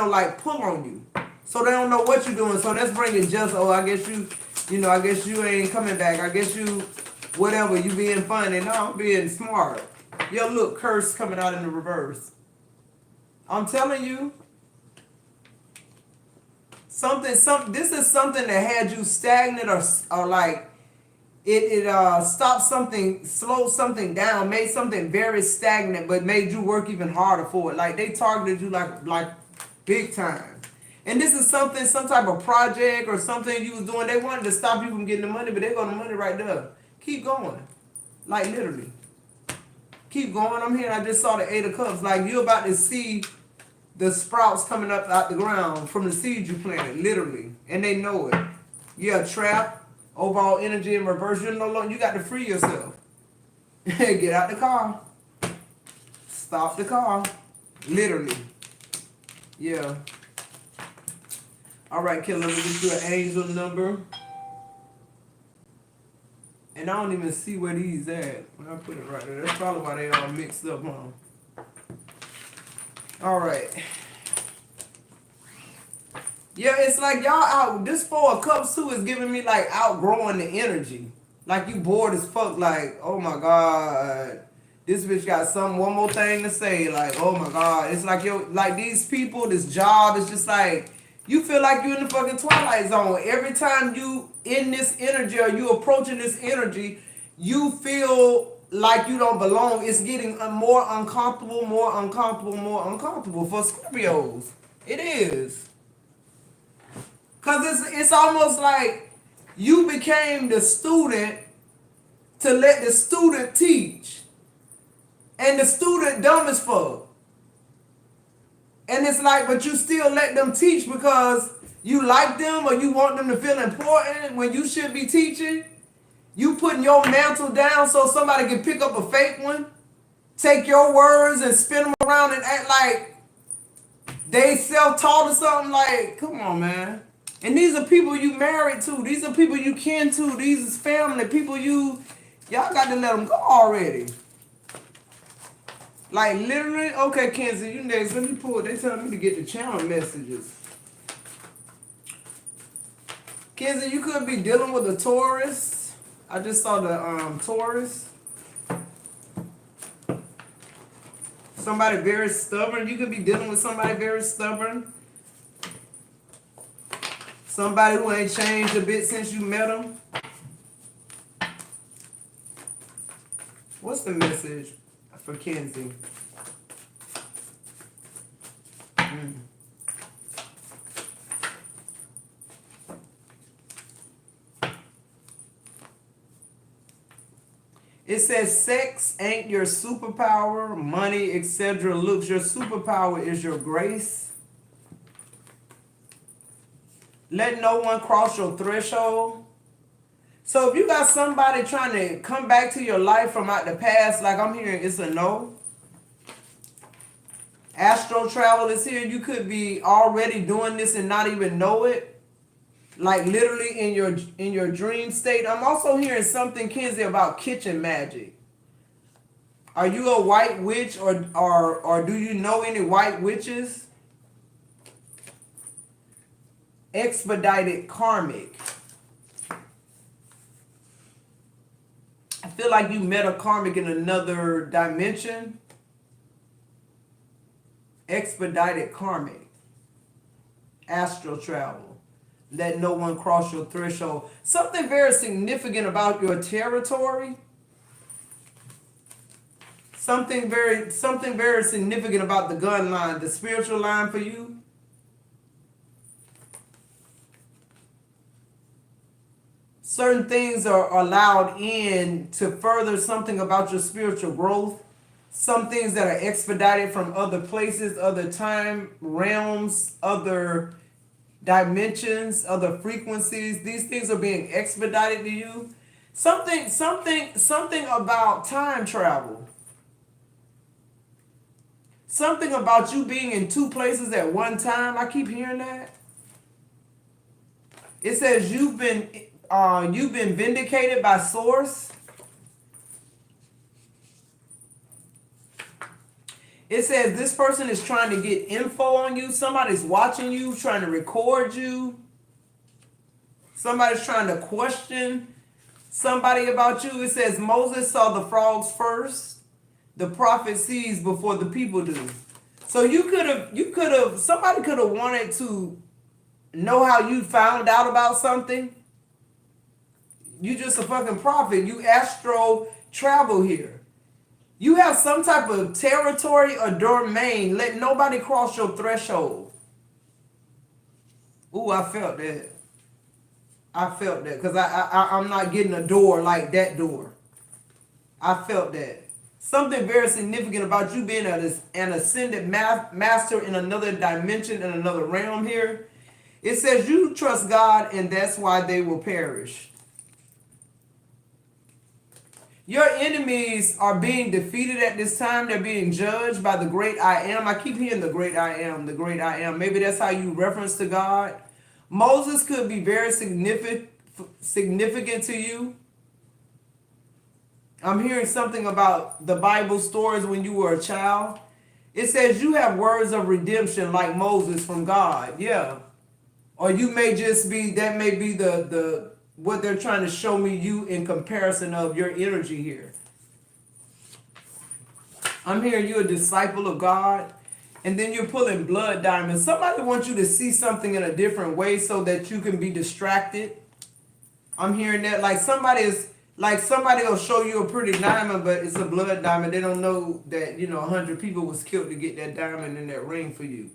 like pull on you. So they don't know what you're doing. So that's bringing jealousy. Oh, I guess I guess you ain't coming back. I guess you, whatever, you being funny. No, I'm being smart. Yo, look, curse coming out in the reverse. I'm telling you. This is something that had you stagnant or like it stopped something, slowed something down, made something very stagnant, but made you work even harder for it. Like they targeted you like big time. And this is some type of project or something you was doing. They wanted to stop you from getting the money, but they got the money right there. Keep going. Like literally. Keep going. I'm here. I just saw the 8 of Cups. Like you're about to see the sprouts coming up out the ground from the seeds you planted, literally. And they know it. You're a trap, overall energy in reverse. You're no longer, you got to free yourself. Get out the car. Stop the car. Literally. Yeah. All right, killer, let me get you an angel number. And I don't even see where these at. When I put it right there. That's probably why they all mixed up, huh? All right. Yeah, it's like y'all out. This 4 of Cups too is giving me like outgrowing the energy. Like you bored as fuck. Like, oh my God, this bitch got one more thing to say. Like, oh my God, it's like like these people, this job is just like you feel like you're in the fucking twilight zone. Every time you in this energy or you approaching this energy, you feel like you don't belong. It's getting more uncomfortable for Scorpios. It is. Because it's almost like you became the student to let the student teach. And the student dumb as fuck. And it's like, but you still let them teach because you like them or you want them to feel important when you should be teaching. You putting your mantle down so somebody can pick up a fake one, take your words and spin them around and act like they self-taught or something. Like, come on, man. And these are people you married to. These are people you kin to. These is family. People y'all got to let them go already. Like, literally. Okay, Kenzie, you next. Let me pull it. They telling me to get the channel messages. Kenzie, you could be dealing with a Taurus. I just saw the Taurus. Somebody very stubborn. You could be dealing with somebody very stubborn. Somebody who ain't changed a bit since you met them. What's the message for Kenzie? It says sex ain't your superpower, money, etc. Looks, your superpower is your grace. Let no one cross your threshold. So if you got somebody trying to come back to your life from out the past, like I'm hearing, it's a no. Astro travel is here. You could be already doing this and not even know it. Like literally in your dream state. I'm also hearing something, Kenzie, about kitchen magic. Are you a white witch or do you know any white witches? Expedited karmic. I feel like you met a karmic in another dimension. Expedited karmic. astral travel. Let no one cross your threshold. Something very significant about your territory. Something very significant about the gun line, the spiritual line for you. Certain things are allowed in to further something about your spiritual growth. Some things that are expedited from other places, other time realms, other dimensions, other frequencies. These things are being expedited to you. Something about time travel. Something about you being in two places at one time. I keep hearing that. It says you've been vindicated by source. It says this person is trying to get info on you. Somebody's watching you, trying to record you. Somebody's trying to question somebody about you. It says Moses saw the frogs first. The prophet sees before the people do. So somebody could have wanted to know how you found out about something. You just a fucking prophet. You astro travel here. You have some type of territory or domain. Let nobody cross your threshold. Ooh, I felt that. Because I'm not getting a door like that door. I felt that. Something very significant about you being an ascended master in another dimension, in another realm here. It says you trust God and that's why they will perish. Your enemies are being defeated at this time. They're being judged by the great I am. I keep hearing the great I am, the great I am. Maybe that's how you reference to God. Moses could be very significant to you. I'm hearing something about the Bible stories when you were a child. It says you have words of redemption like Moses from God. Yeah. Or you may just be, that may be the what they're trying to show me you in comparison of your energy here. I'm hearing you're a disciple of God. And then you're pulling blood diamonds. Somebody wants you to see something in a different way so that you can be distracted. I'm hearing that somebody will show you a pretty diamond, but it's a blood diamond. They don't know that, 100 people was killed to get that diamond in that ring for you.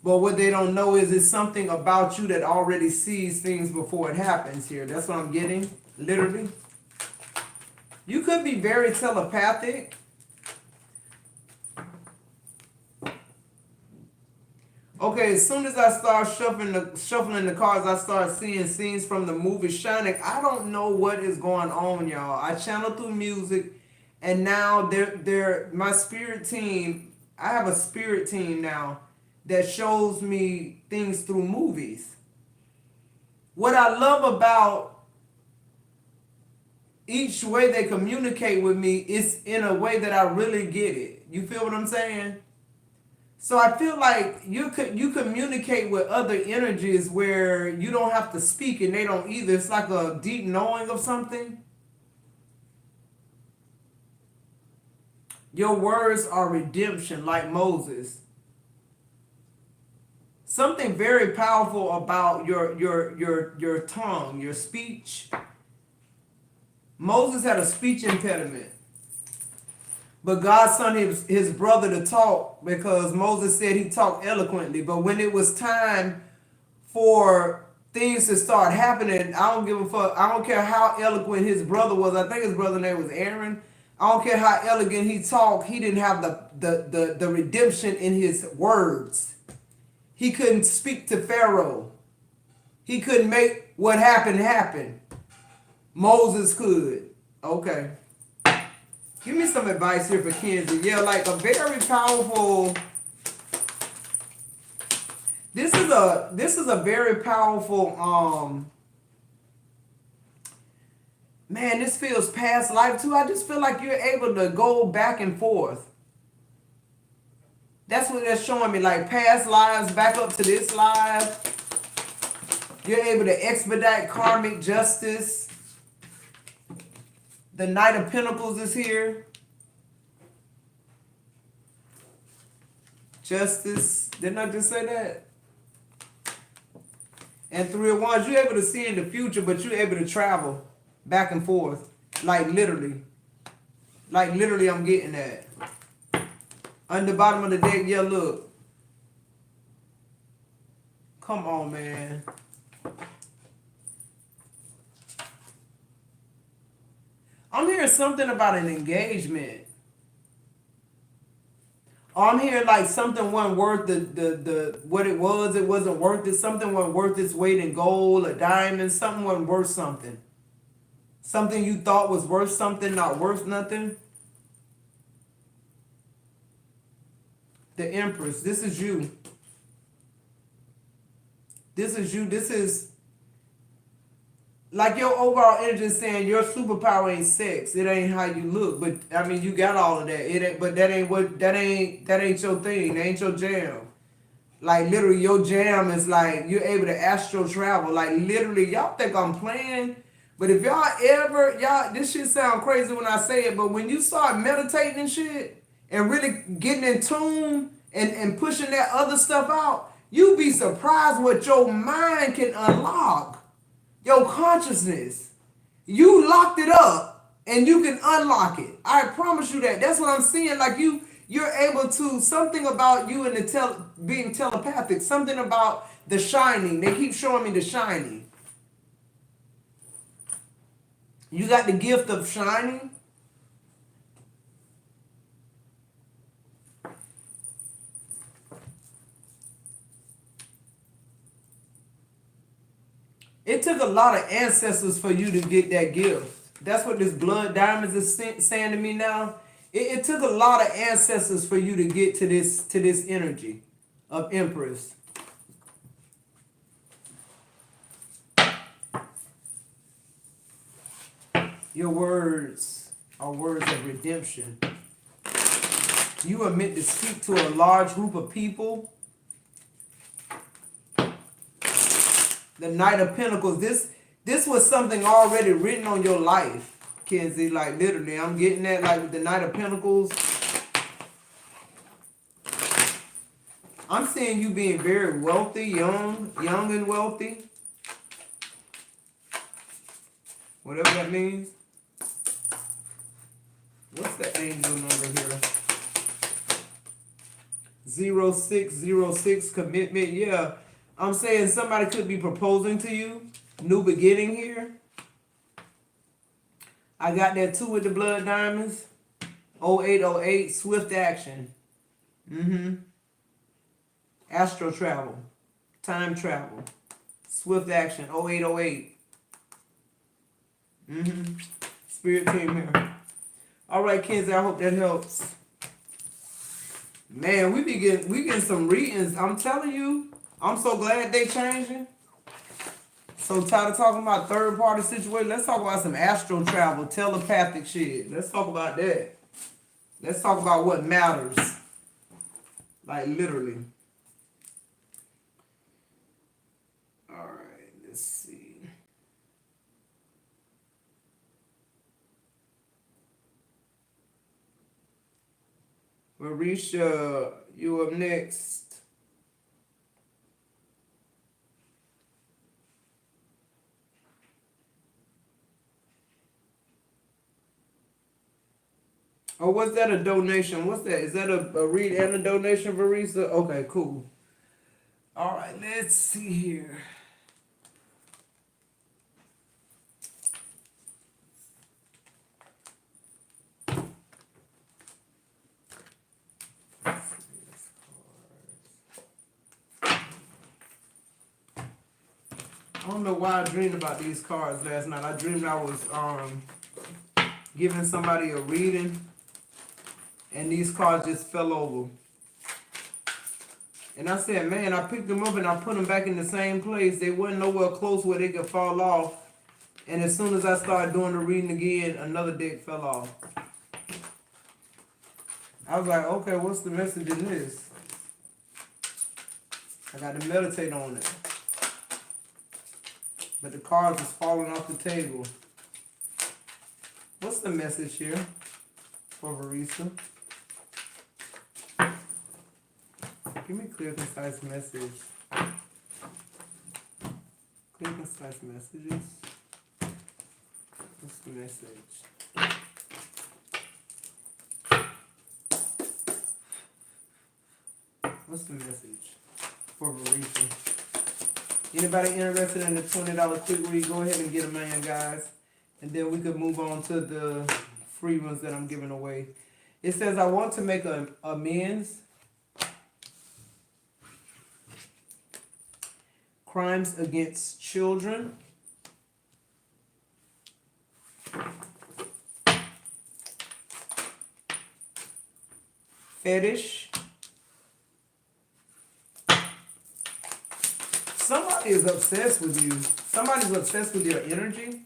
But what they don't know is it's something about you that already sees things before it happens here. That's what I'm getting, literally. You could be very telepathic. Okay, as soon as I start shuffling the cards, I start seeing scenes from the movie Shining. I don't know what is going on, y'all. I channel through music, and now my spirit team. I have a spirit team now that shows me things through movies. What I love about each way they communicate with me is in a way that I really get it. You feel what I'm saying? So I feel like you communicate with other energies where you don't have to speak and they don't either. It's like a deep knowing of something. Your words are redemption like Moses. Something very powerful about your tongue, your speech. Moses had a speech impediment. But God sent his brother to talk because Moses said he talked eloquently. But when it was time for things to start happening, I don't give a fuck. I don't care how eloquent his brother was. I think his brother's name was Aaron. I don't care how elegant he talked. He didn't have the redemption in his words. He couldn't speak to Pharaoh. He couldn't make what happened happen. Moses could. Okay. Give me some advice here for Kenzie. Yeah, like a very powerful. This is a very powerful. Man, this feels past life too. I just feel like you're able to go back and forth. That's what they're showing me, like past lives back up to this life. You're able to expedite karmic justice. The Knight of Pentacles is here. Justice. Didn't I just say that? And Three of Wands, you're able to see in the future, but you're able to travel back and forth. Like literally. Like literally, I'm getting that. On the bottom of the deck, yeah, look. Come on, man. I'm hearing something about an engagement. I'm hearing like something wasn't worth the what it was. It wasn't worth it. Something wasn't worth its weight in gold or diamonds. Something wasn't worth something. Something you thought was worth something, not worth nothing. The Empress. This is you. This is you. This is like your overall energy is saying your superpower ain't sex. It ain't how you look. But I mean, you got all of that. It ain't, but that ain't your thing. That ain't your jam. Like literally, your jam is like you're able to astral travel. Like literally, y'all think I'm playing, but if y'all, this shit sound crazy when I say it, but when you start meditating and shit and really getting in tune and pushing that other stuff out, you be surprised what your mind can unlock. Your consciousness. You locked it up and you can unlock it. I promise you that. That's what I'm seeing. Like you're able to, something about you and the being telepathic, something about the shining. They keep showing me the shining. You got the gift of shining. It took a lot of ancestors for you to get that gift. That's what this blood diamonds is saying to me now. It took a lot of ancestors for you to get to this energy of Empress. Your words are words of redemption. You are meant to speak to a large group of people. The Knight of Pentacles. This was something already written on your life, Kenzie. Like literally, I'm getting that. Like with the Knight of Pentacles, I'm seeing you being very wealthy, young and wealthy. Whatever that means. What's the angel number here? 0606 commitment. Yeah. I'm saying somebody could be proposing to you. New beginning here. I got that too with the blood diamonds. 0808 swift action. Astral travel. Time travel. Swift action. 0808. Spirit team here. All right, Kenzie, I hope that helps. Man, we getting some readings. I'm telling you, I'm so glad they changing. So tired of talking about third party situation. Let's talk about some astral travel, telepathic shit. Let's talk about that. Let's talk about what matters. Like literally. All right, let's see. Marisha, you up next. Oh, what's that, a donation? What's that? Is that a read and a donation, Marisa? Okay, cool. All right, let's see here. I don't know why I dreamed about these cards last night. I dreamed I was giving somebody a reading, and these cards just fell over. And I said, man, I picked them up and I put them back in the same place. They wasn't nowhere close where they could fall off. And as soon as I started doing the reading again, another deck fell off. I was like, okay, what's the message in this? I got to meditate on it. But the cards is falling off the table. What's the message here for Marisa? Give me a clear, concise message. Precise messages. What's the message? What's the message for Varisha? Anybody interested in the $20 quick read, go ahead and get a man, guys. And then we could move on to the free ones that I'm giving away. It says, I want to make amends. Crimes against children. Fetish. Somebody is obsessed with you. Somebody's obsessed with your energy.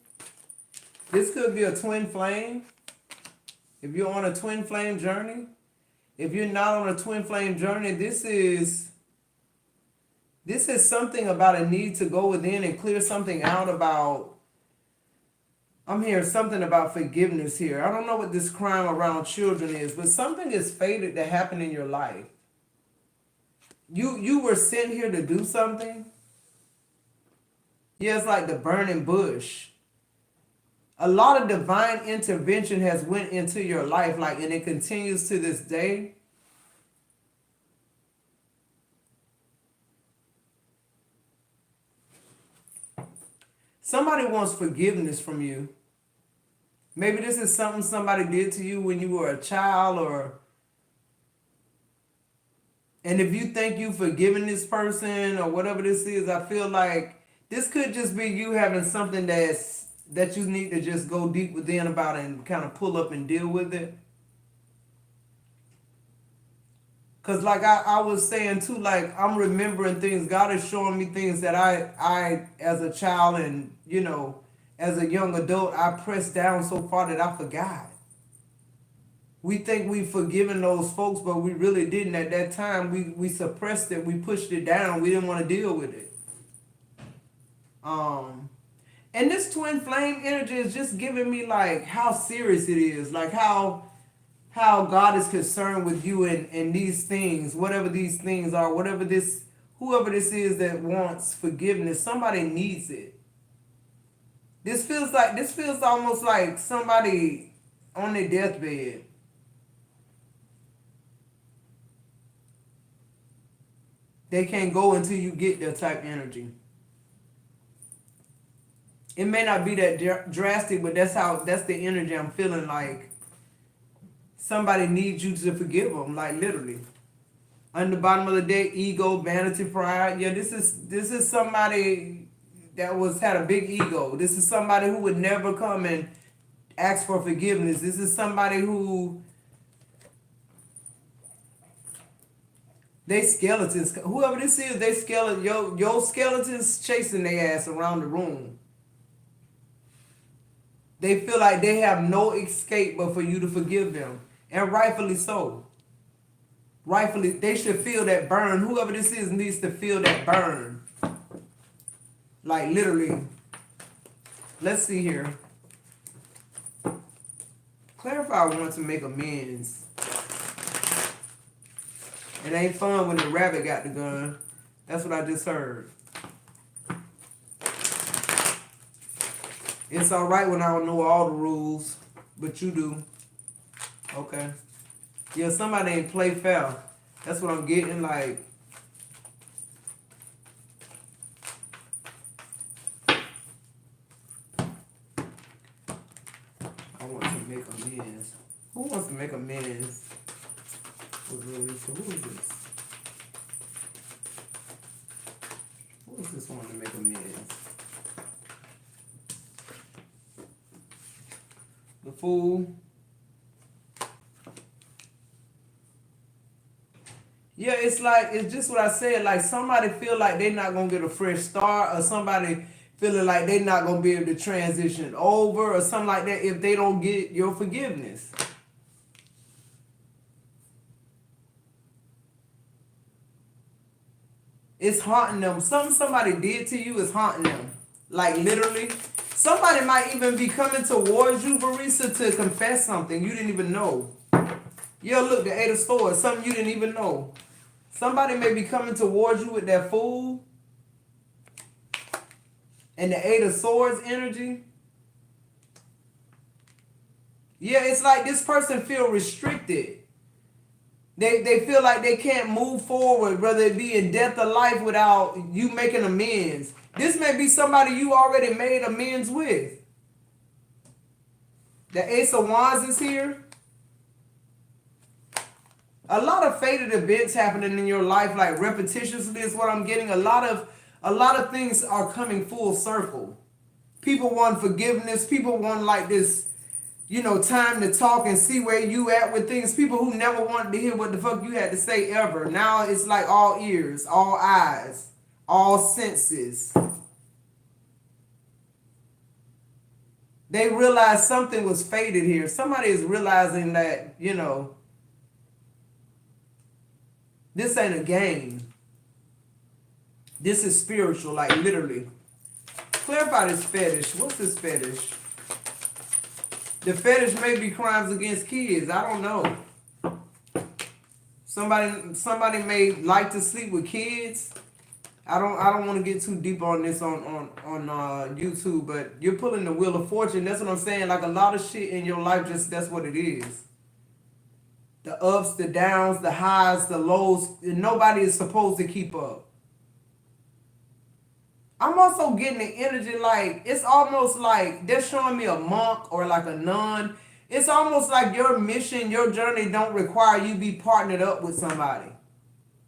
This could be a twin flame. If you're on a twin flame journey. If you're not on a twin flame journey, this is something about a need to go within and clear something out about. I'm hearing something about forgiveness here. I don't know what this crime around children is, but something is fated to happen in your life. You were sent here to do something. Yeah, it's like the burning bush. A lot of divine intervention has went into your life, like, and it continues to this day. Somebody wants forgiveness from you. Maybe this is something somebody did to you when you were a child, and if you think you've forgiven this person or whatever this is, I feel like this could just be you having something that you need to just go deep within about and kind of pull up and deal with it. Because like I was saying too, like I'm remembering things. God is showing me things that I as a child and, as a young adult, I pressed down so far that I forgot. We think we've forgiven those folks, but we really didn't. At that time, we suppressed it. We pushed it down. We didn't want to deal with it. And this twin flame energy is just giving me like how serious it is. Like how God is concerned with you and these things, whatever these things are, whoever this is that wants forgiveness, somebody needs it. This feels almost like somebody on their deathbed. They can't go until you get their type energy. It may not be that drastic, but that's the energy I'm feeling. Like somebody needs you to forgive them, like literally. On the bottom of the deck, ego, vanity, pride. Yeah, this is somebody that had a big ego. This is somebody who would never come and ask for forgiveness. This is somebody who they skeletons. Whoever this is, they skeleton. Your skeletons chasing their ass around the room. They feel like they have no escape but for you to forgive them. And rightfully so. Rightfully, they should feel that burn. Whoever this is needs to feel that burn. Like literally. Let's see here. Clarify wants to make amends. It ain't fun when the rabbit got the gun. That's what I just heard. It's alright when I don't know all the rules, but you do. Okay. Yeah, somebody ain't play fair. That's what I'm getting, like. I want to make amends. Who wants to make amends? Who is this? Who is this one to make amends? The Fool. Yeah, it's just what I said. Like somebody feel like they're not gonna get a fresh start, or somebody feeling like they're not gonna be able to transition over, or something like that if they don't get your forgiveness. It's haunting them. Something somebody did to you is haunting them. Like literally. Somebody might even be coming towards you, Barisa, to confess something you didn't even know. Yeah, look, the Eight of Swords, something you didn't even know. Somebody may be coming towards you with that Fool. And the Eight of Swords energy. Yeah, it's like this person feel restricted. They feel like they can't move forward, whether it be in death or life, without you making amends. This may be somebody you already made amends with. The Ace of Wands is here. A lot of fated events happening in your life, like repetitiously is what I'm getting. A lot of things are coming full circle. People want forgiveness. People want like this, time to talk and see where you at with things. People who never wanted to hear what the fuck you had to say ever. Now it's like all ears, all eyes, all senses. They realize something was fated here. Somebody is realizing that, this ain't a game. This is spiritual, like literally. Clarify this fetish. What's this fetish? The fetish may be crimes against kids. I don't know. Somebody may like to sleep with kids. I don't want to get too deep on this on YouTube, but you're pulling the Wheel of Fortune. That's what I'm saying. Like a lot of shit in your life, just that's what it is. The ups, the downs, the highs, the lows. Nobody is supposed to keep up. I'm also getting the energy like, it's almost like they're showing me a monk or like a nun. It's almost like your mission, your journey don't require you be partnered up with somebody.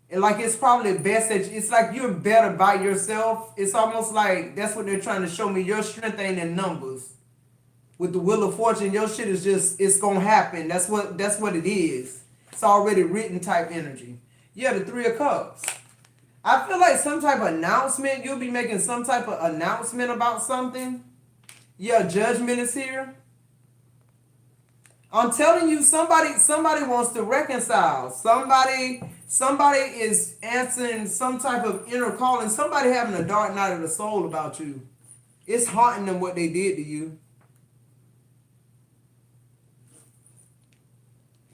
And like it's probably best that it's like you're better by yourself. It's almost like that's what they're trying to show me. Your strength ain't in numbers. With the Wheel of Fortune, your shit is just, it's gonna happen. That's what it is. It's already written type energy. Yeah, the Three of Cups. I feel like some type of announcement. You'll be making some type of announcement about something. Yeah, Judgment is here. I'm telling you, somebody wants to reconcile. Somebody is answering some type of inner calling. Somebody having a dark night of the soul about you. It's haunting them what they did to you.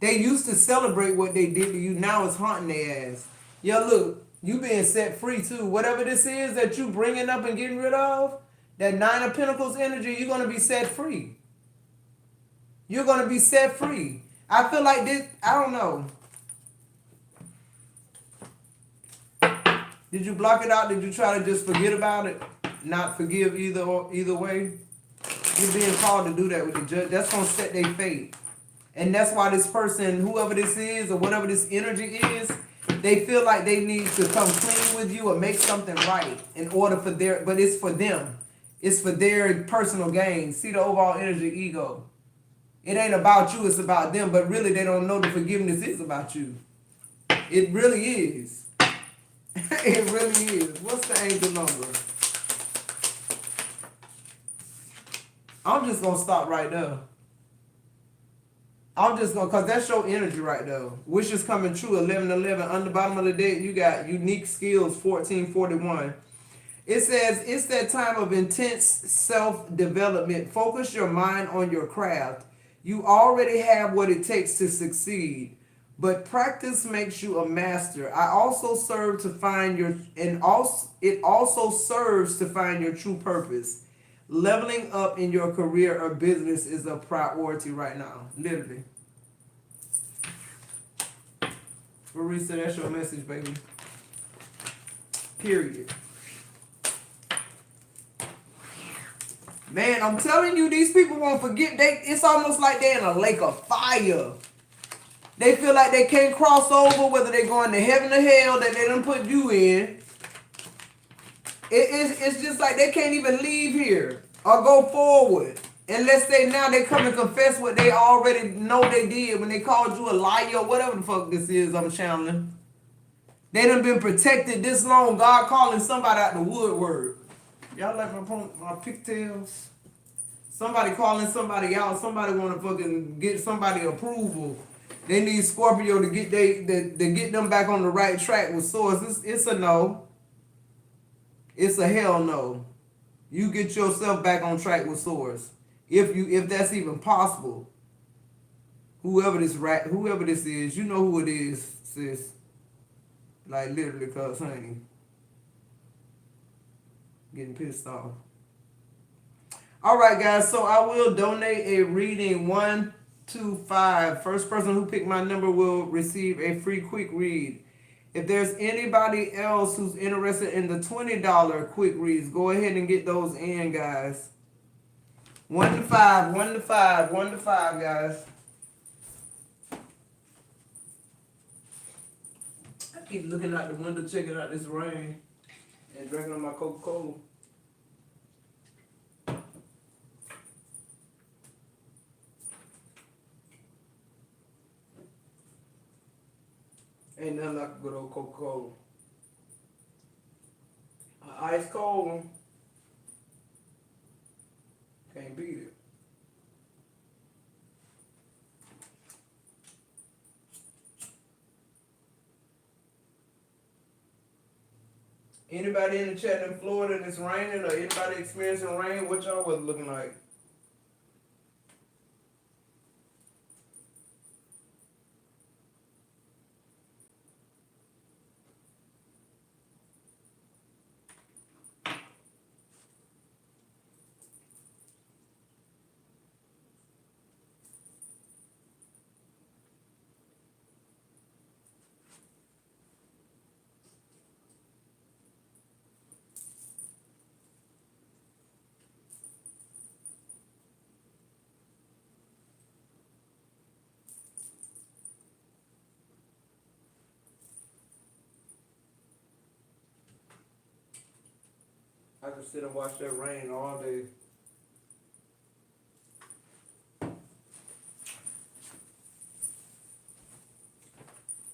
They used to celebrate what they did to you. Now it's haunting their ass. Yo, look, you being set free too. Whatever this is that you bringing up and getting rid of, that Nine of Pentacles energy, you're going to be set free. You're going to be set free. I feel like this, I don't know. Did you block it out? Did you try to just forget about it? Not forgive either way? You're being called to do that with the judge. That's going to set their fate. And that's why this person, whoever this is or whatever this energy is, they feel like they need to come clean with you or make something right in order for but it's for them. It's for their personal gain. See the overall energy, ego. It ain't about you, it's about them, but really they don't know the forgiveness is about you. It really is. It really is. What's the angel number? I'm just going to stop right there. I'm just going to, because that's your energy right there. Wishes coming true, 1111. On the bottom of the deck, you got unique skills, 1441. It says, it's that time of intense self-development. Focus your mind on your craft. You already have what it takes to succeed, but practice makes you a master. It also serves to find your true purpose. Leveling up in your career or business is a priority right now. Literally. Marisa, that's your message, baby. Period. Man, I'm telling you, these people won't forget. It's almost like they're in a lake of fire. They feel like they can't cross over, whether they're going to heaven or hell that they done put you in. It's just like they can't even leave here or go forward unless they come and confess what they already know they did when they called you a liar or whatever the fuck this is I'm channeling. They done been protected this long. God calling somebody out the woodwork. Y'all like my pigtails? Somebody calling somebody out. Somebody want to fucking get somebody approval. They need Scorpio to get them back on the right track with swords. It's a no. It's a hell no. You get yourself back on track with swords. If that's even possible. Whoever this is, you know who it is, sis. Like literally, cuz honey. Getting pissed off. All right, guys. So I will donate a reading 1 to 5. First person who picked my number will receive a free quick read. If there's anybody else who's interested in the $20 quick reads, go ahead and get those in, guys. 1 to 5, 1 to 5, 1 to 5, guys. I keep looking out the window, checking out this rain, and drinking on my Coca-Cola. Ain't nothing like a good old Coca-Cola. Ice cold one. Can't beat it. Anybody in the chat in Florida and it's raining, or anybody experiencing rain, what y'all was looking like? I could sit and watch that rain all day.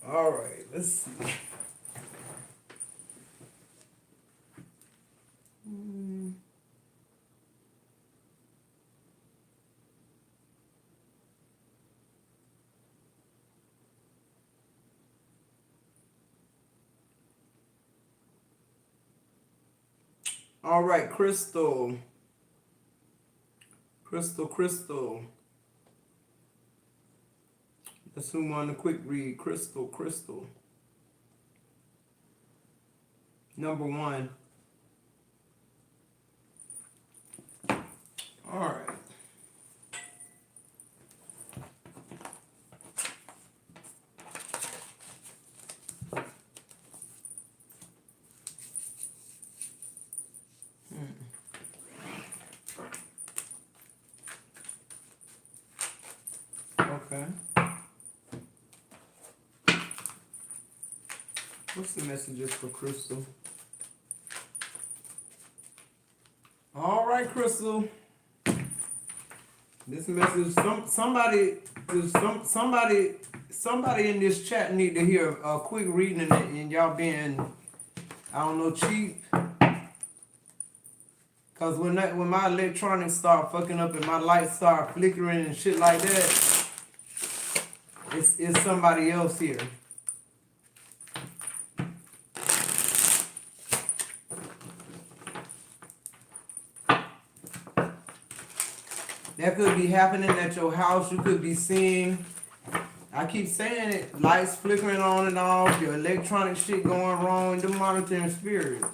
All right, let's see. All right, Crystal. Crystal. Let's move on to quick read. Crystal. Number 1. All right. Okay. What's the messages for Crystal? All right, Crystal. This message, somebody in this chat need to hear a quick reading and y'all being, I don't know, cheap. Cause when my electronics start fucking up and my lights start flickering and shit like that, it's somebody else here. That could be happening at your house. You could be seeing, I keep saying it, lights flickering on and off, your electronic shit going wrong, the monitoring spirits.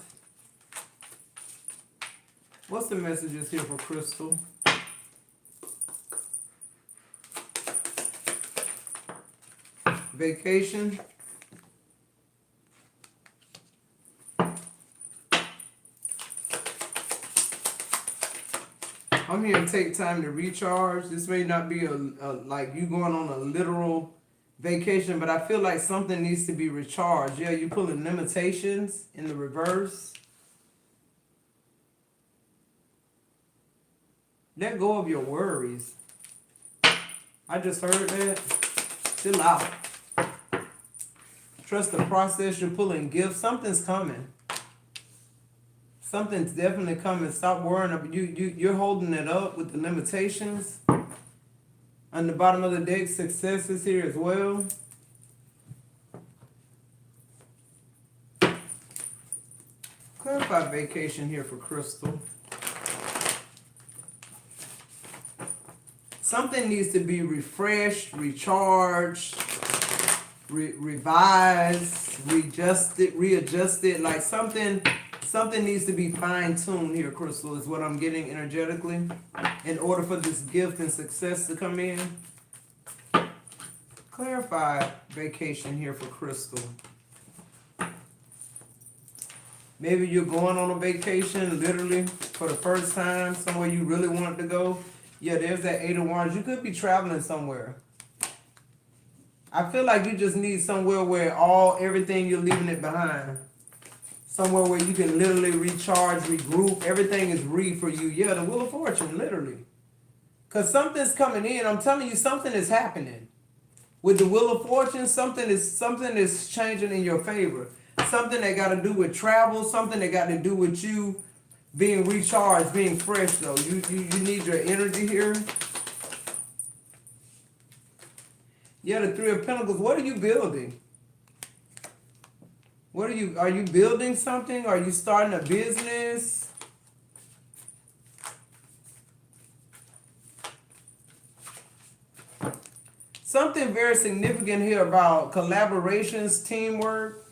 What's the messages here for Crystal? Vacation. I'm here to take time to recharge. This may not be a like you going on a literal vacation, but I feel like something needs to be recharged. Yeah, you're pulling limitations in the reverse. Let go of your worries. I just heard that. Chill out. Trust the process. You're pulling gifts. Something's coming. Something's definitely coming. Stop worrying about you're holding it up with the limitations. On the bottom of the deck, success is here as well. Clarify vacation here for Crystal. Something needs to be refreshed, recharged, revised, readjusted, like something Something needs to be fine-tuned here, Crystal, is what I'm getting energetically. In order for this gift and success to come in. Clarify vacation here for Crystal. Maybe you're going on a vacation, literally, for the first time, somewhere you really wanted to go. Yeah, there's that 8 of Wands. You could be traveling somewhere. I feel like you just need somewhere where everything you're leaving it behind. Somewhere where you can literally recharge, regroup. Everything is for you. Yeah, the Wheel of Fortune, literally. Because something's coming in. I'm telling you, something is happening. With the Wheel of Fortune, something is changing in your favor. Something that got to do with travel. Something that got to do with you being recharged, being fresh, though. You need your energy here. Yeah, the Three of Pentacles. What are you building? Are you building something? Are you starting a business? Something very significant here about collaborations, teamwork.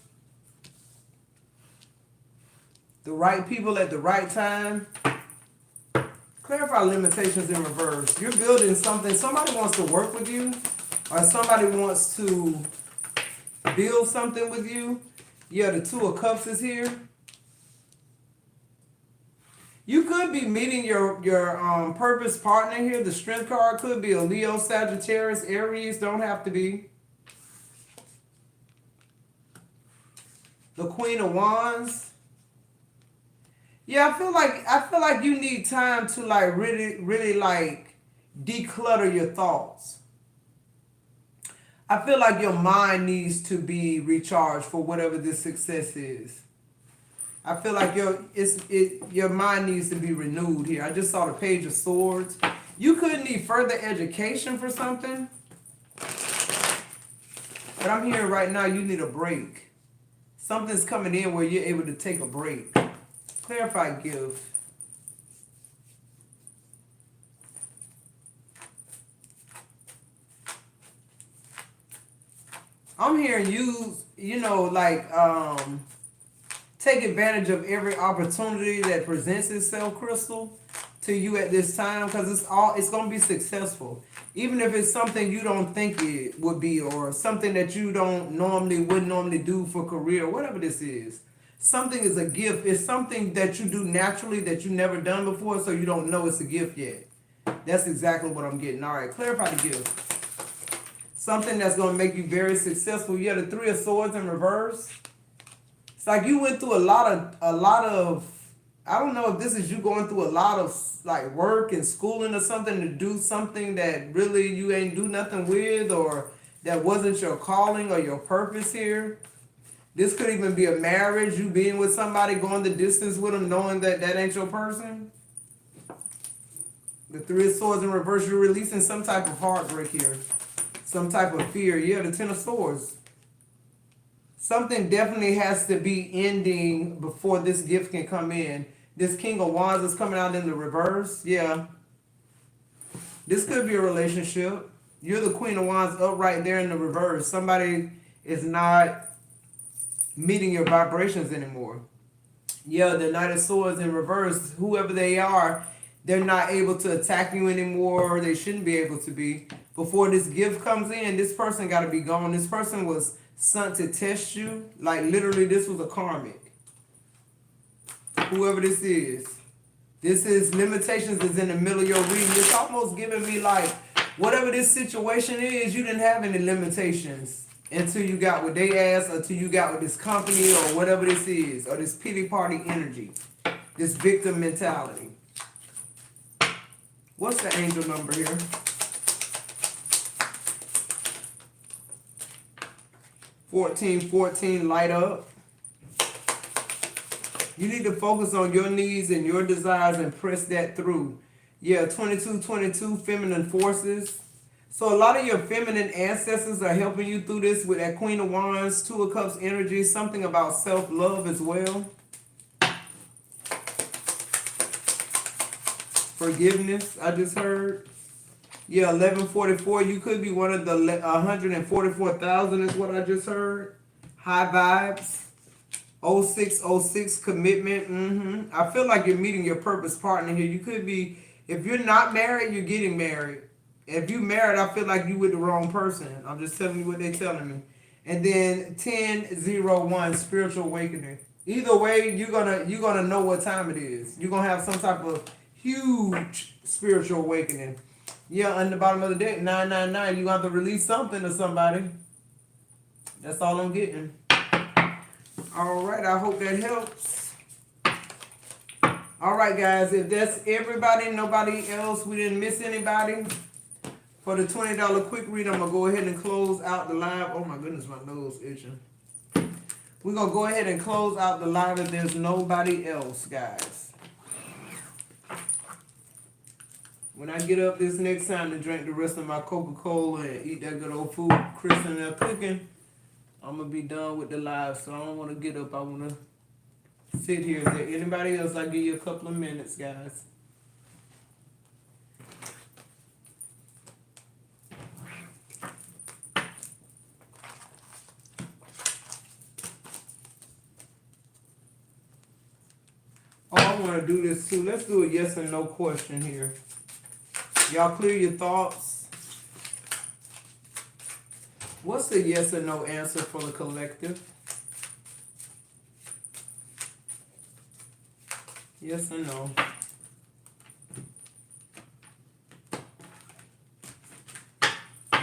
The right people at the right time. Clarify limitations in reverse. You're building something. Somebody wants to work with you. Or somebody wants to build something with you. Yeah, the Two of Cups is here. You could be meeting your purpose partner here. The Strength card could be a Leo, Sagittarius, Aries. Don't have to be. The Queen of Wands. Yeah, I feel like you need time to like really like declutter your thoughts. I feel like your mind needs to be recharged for whatever this success is. I feel like your mind needs to be renewed here. I just saw the Page of Swords. You could need further education for something. But I'm hearing right now you need a break. Something's coming in where you're able to take a break. Clarify gift. I'm hearing you know, like, take advantage of every opportunity that presents itself, Crystal, to you at this time, because it's going to be successful. Even if it's something you don't think it would be, or something that you wouldn't normally do for career, whatever this is. Something is a gift. It's something that you do naturally that you've never done before, so you don't know it's a gift yet. That's exactly what I'm getting. All right, clarify the gift. Something that's going to make you very successful. Yeah, the Three of Swords in reverse. It's like you went through a lot of, I don't know if this is you going through a lot of like work and schooling or something to do something that really you ain't do nothing with, or that wasn't your calling or your purpose here. This could even be a marriage, you being with somebody, going the distance with them, knowing that that ain't your person. The Three of Swords in reverse, you're releasing some type of heartbreak here. Some type of fear. Yeah, the Ten of Swords. Something definitely has to be ending before this gift can come in. This King of Wands is coming out in the reverse. Yeah. This could be a relationship. You're the Queen of Wands up right there in the reverse. Somebody is not meeting your vibrations anymore. Yeah, the Knight of Swords in reverse. Whoever they are, they're not able to attack you anymore. They shouldn't be able to be. Before this gift comes in, this person got to be gone. This person was sent to test you. Like literally, this was a karmic. Whoever this is. This is limitations is in the middle of your reading. It's almost giving me like, whatever this situation is, you didn't have any limitations until you got what they asked, until you got with this company or whatever this is, or this pity party energy, this victim mentality. What's the angel number here? 1414, light up. You need to focus on your needs and your desires and press that through. Yeah, 2222, feminine forces. So a lot of your feminine ancestors are helping you through this with that Queen of Wands, Two of Cups energy, something about self-love as well. Forgiveness, I just heard. Yeah, 1144, you could be one of the 144,000 is what I just heard. High vibes. 0606 commitment. I feel like you're meeting your purpose partner here. You could be, if you're not married, you're getting married. If you married, I feel like you with the wrong person. I'm just telling you what they're telling me. And then 1001 spiritual awakening. Either way, you're gonna know what time it is. You're gonna have some type of huge spiritual awakening. Yeah, on the bottom of the deck, 999. You got to release something to somebody. That's all I'm getting. All right, I hope that helps. All right, guys, if that's everybody, nobody else, we didn't miss anybody. For the $20 quick read, I'm going to go ahead and close out the live. Oh, my goodness, my nose itching. We're going to go ahead and close out the live if there's nobody else, guys. When I get up this next time to drink the rest of my Coca-Cola and eat that good old food Chris and they're cooking, I'm going to be done with the live, so I don't want to get up. I want to sit here. Is there anybody else? I'll give you a couple of minutes, guys. Oh, I want to do this too. Let's do a yes or no question here. Y'all clear your thoughts. What's the yes or no answer for the collective? Yes or no?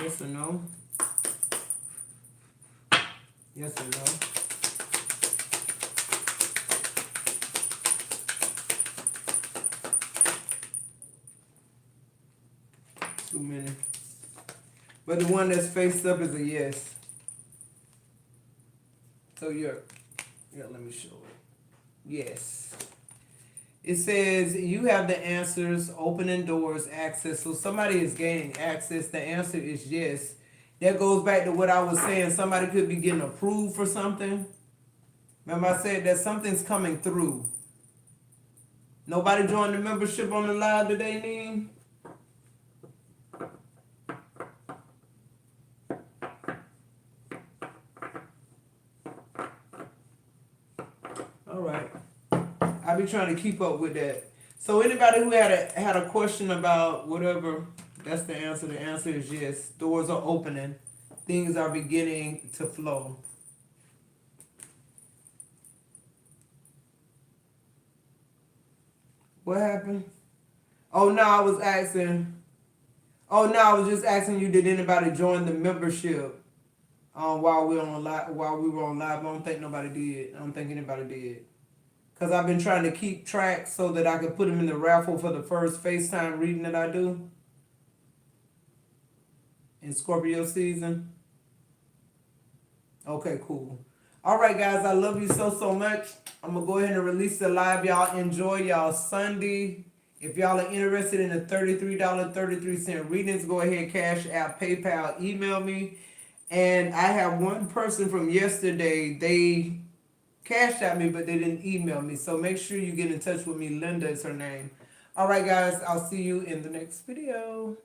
Yes or no? Yes or no? Too many. But the one that's faced up is a yes. So yeah, let me show it. Yes. It says you have the answers, opening doors, access. So somebody is gaining access. The answer is yes. That goes back to what I was saying. Somebody could be getting approved for something. Remember I said that something's coming through. Nobody joined the membership on the live today, Neem? All right. I be trying to keep up with that. So anybody who had a question about whatever, that's the answer. The answer is yes. Doors are opening. Things are beginning to flow. What happened? Oh no, I was asking. Oh no, I was just asking you. Did anybody join the membership? While we were on live. I don't think nobody did. I don't think anybody did. Because I've been trying to keep track so that I could put them in the raffle for the first FaceTime reading that I do in Scorpio season. Okay, cool. All right, guys, I love you so much. I'm going to go ahead and release the live. Y'all enjoy y'all Sunday. If y'all are interested in the $33.33 readings, go ahead, Cash App, PayPal, email me. And I have one person from yesterday, they cashed at me, but they didn't email me. So make sure you get in touch with me. Linda is her name. All right, guys. I'll see you in the next video.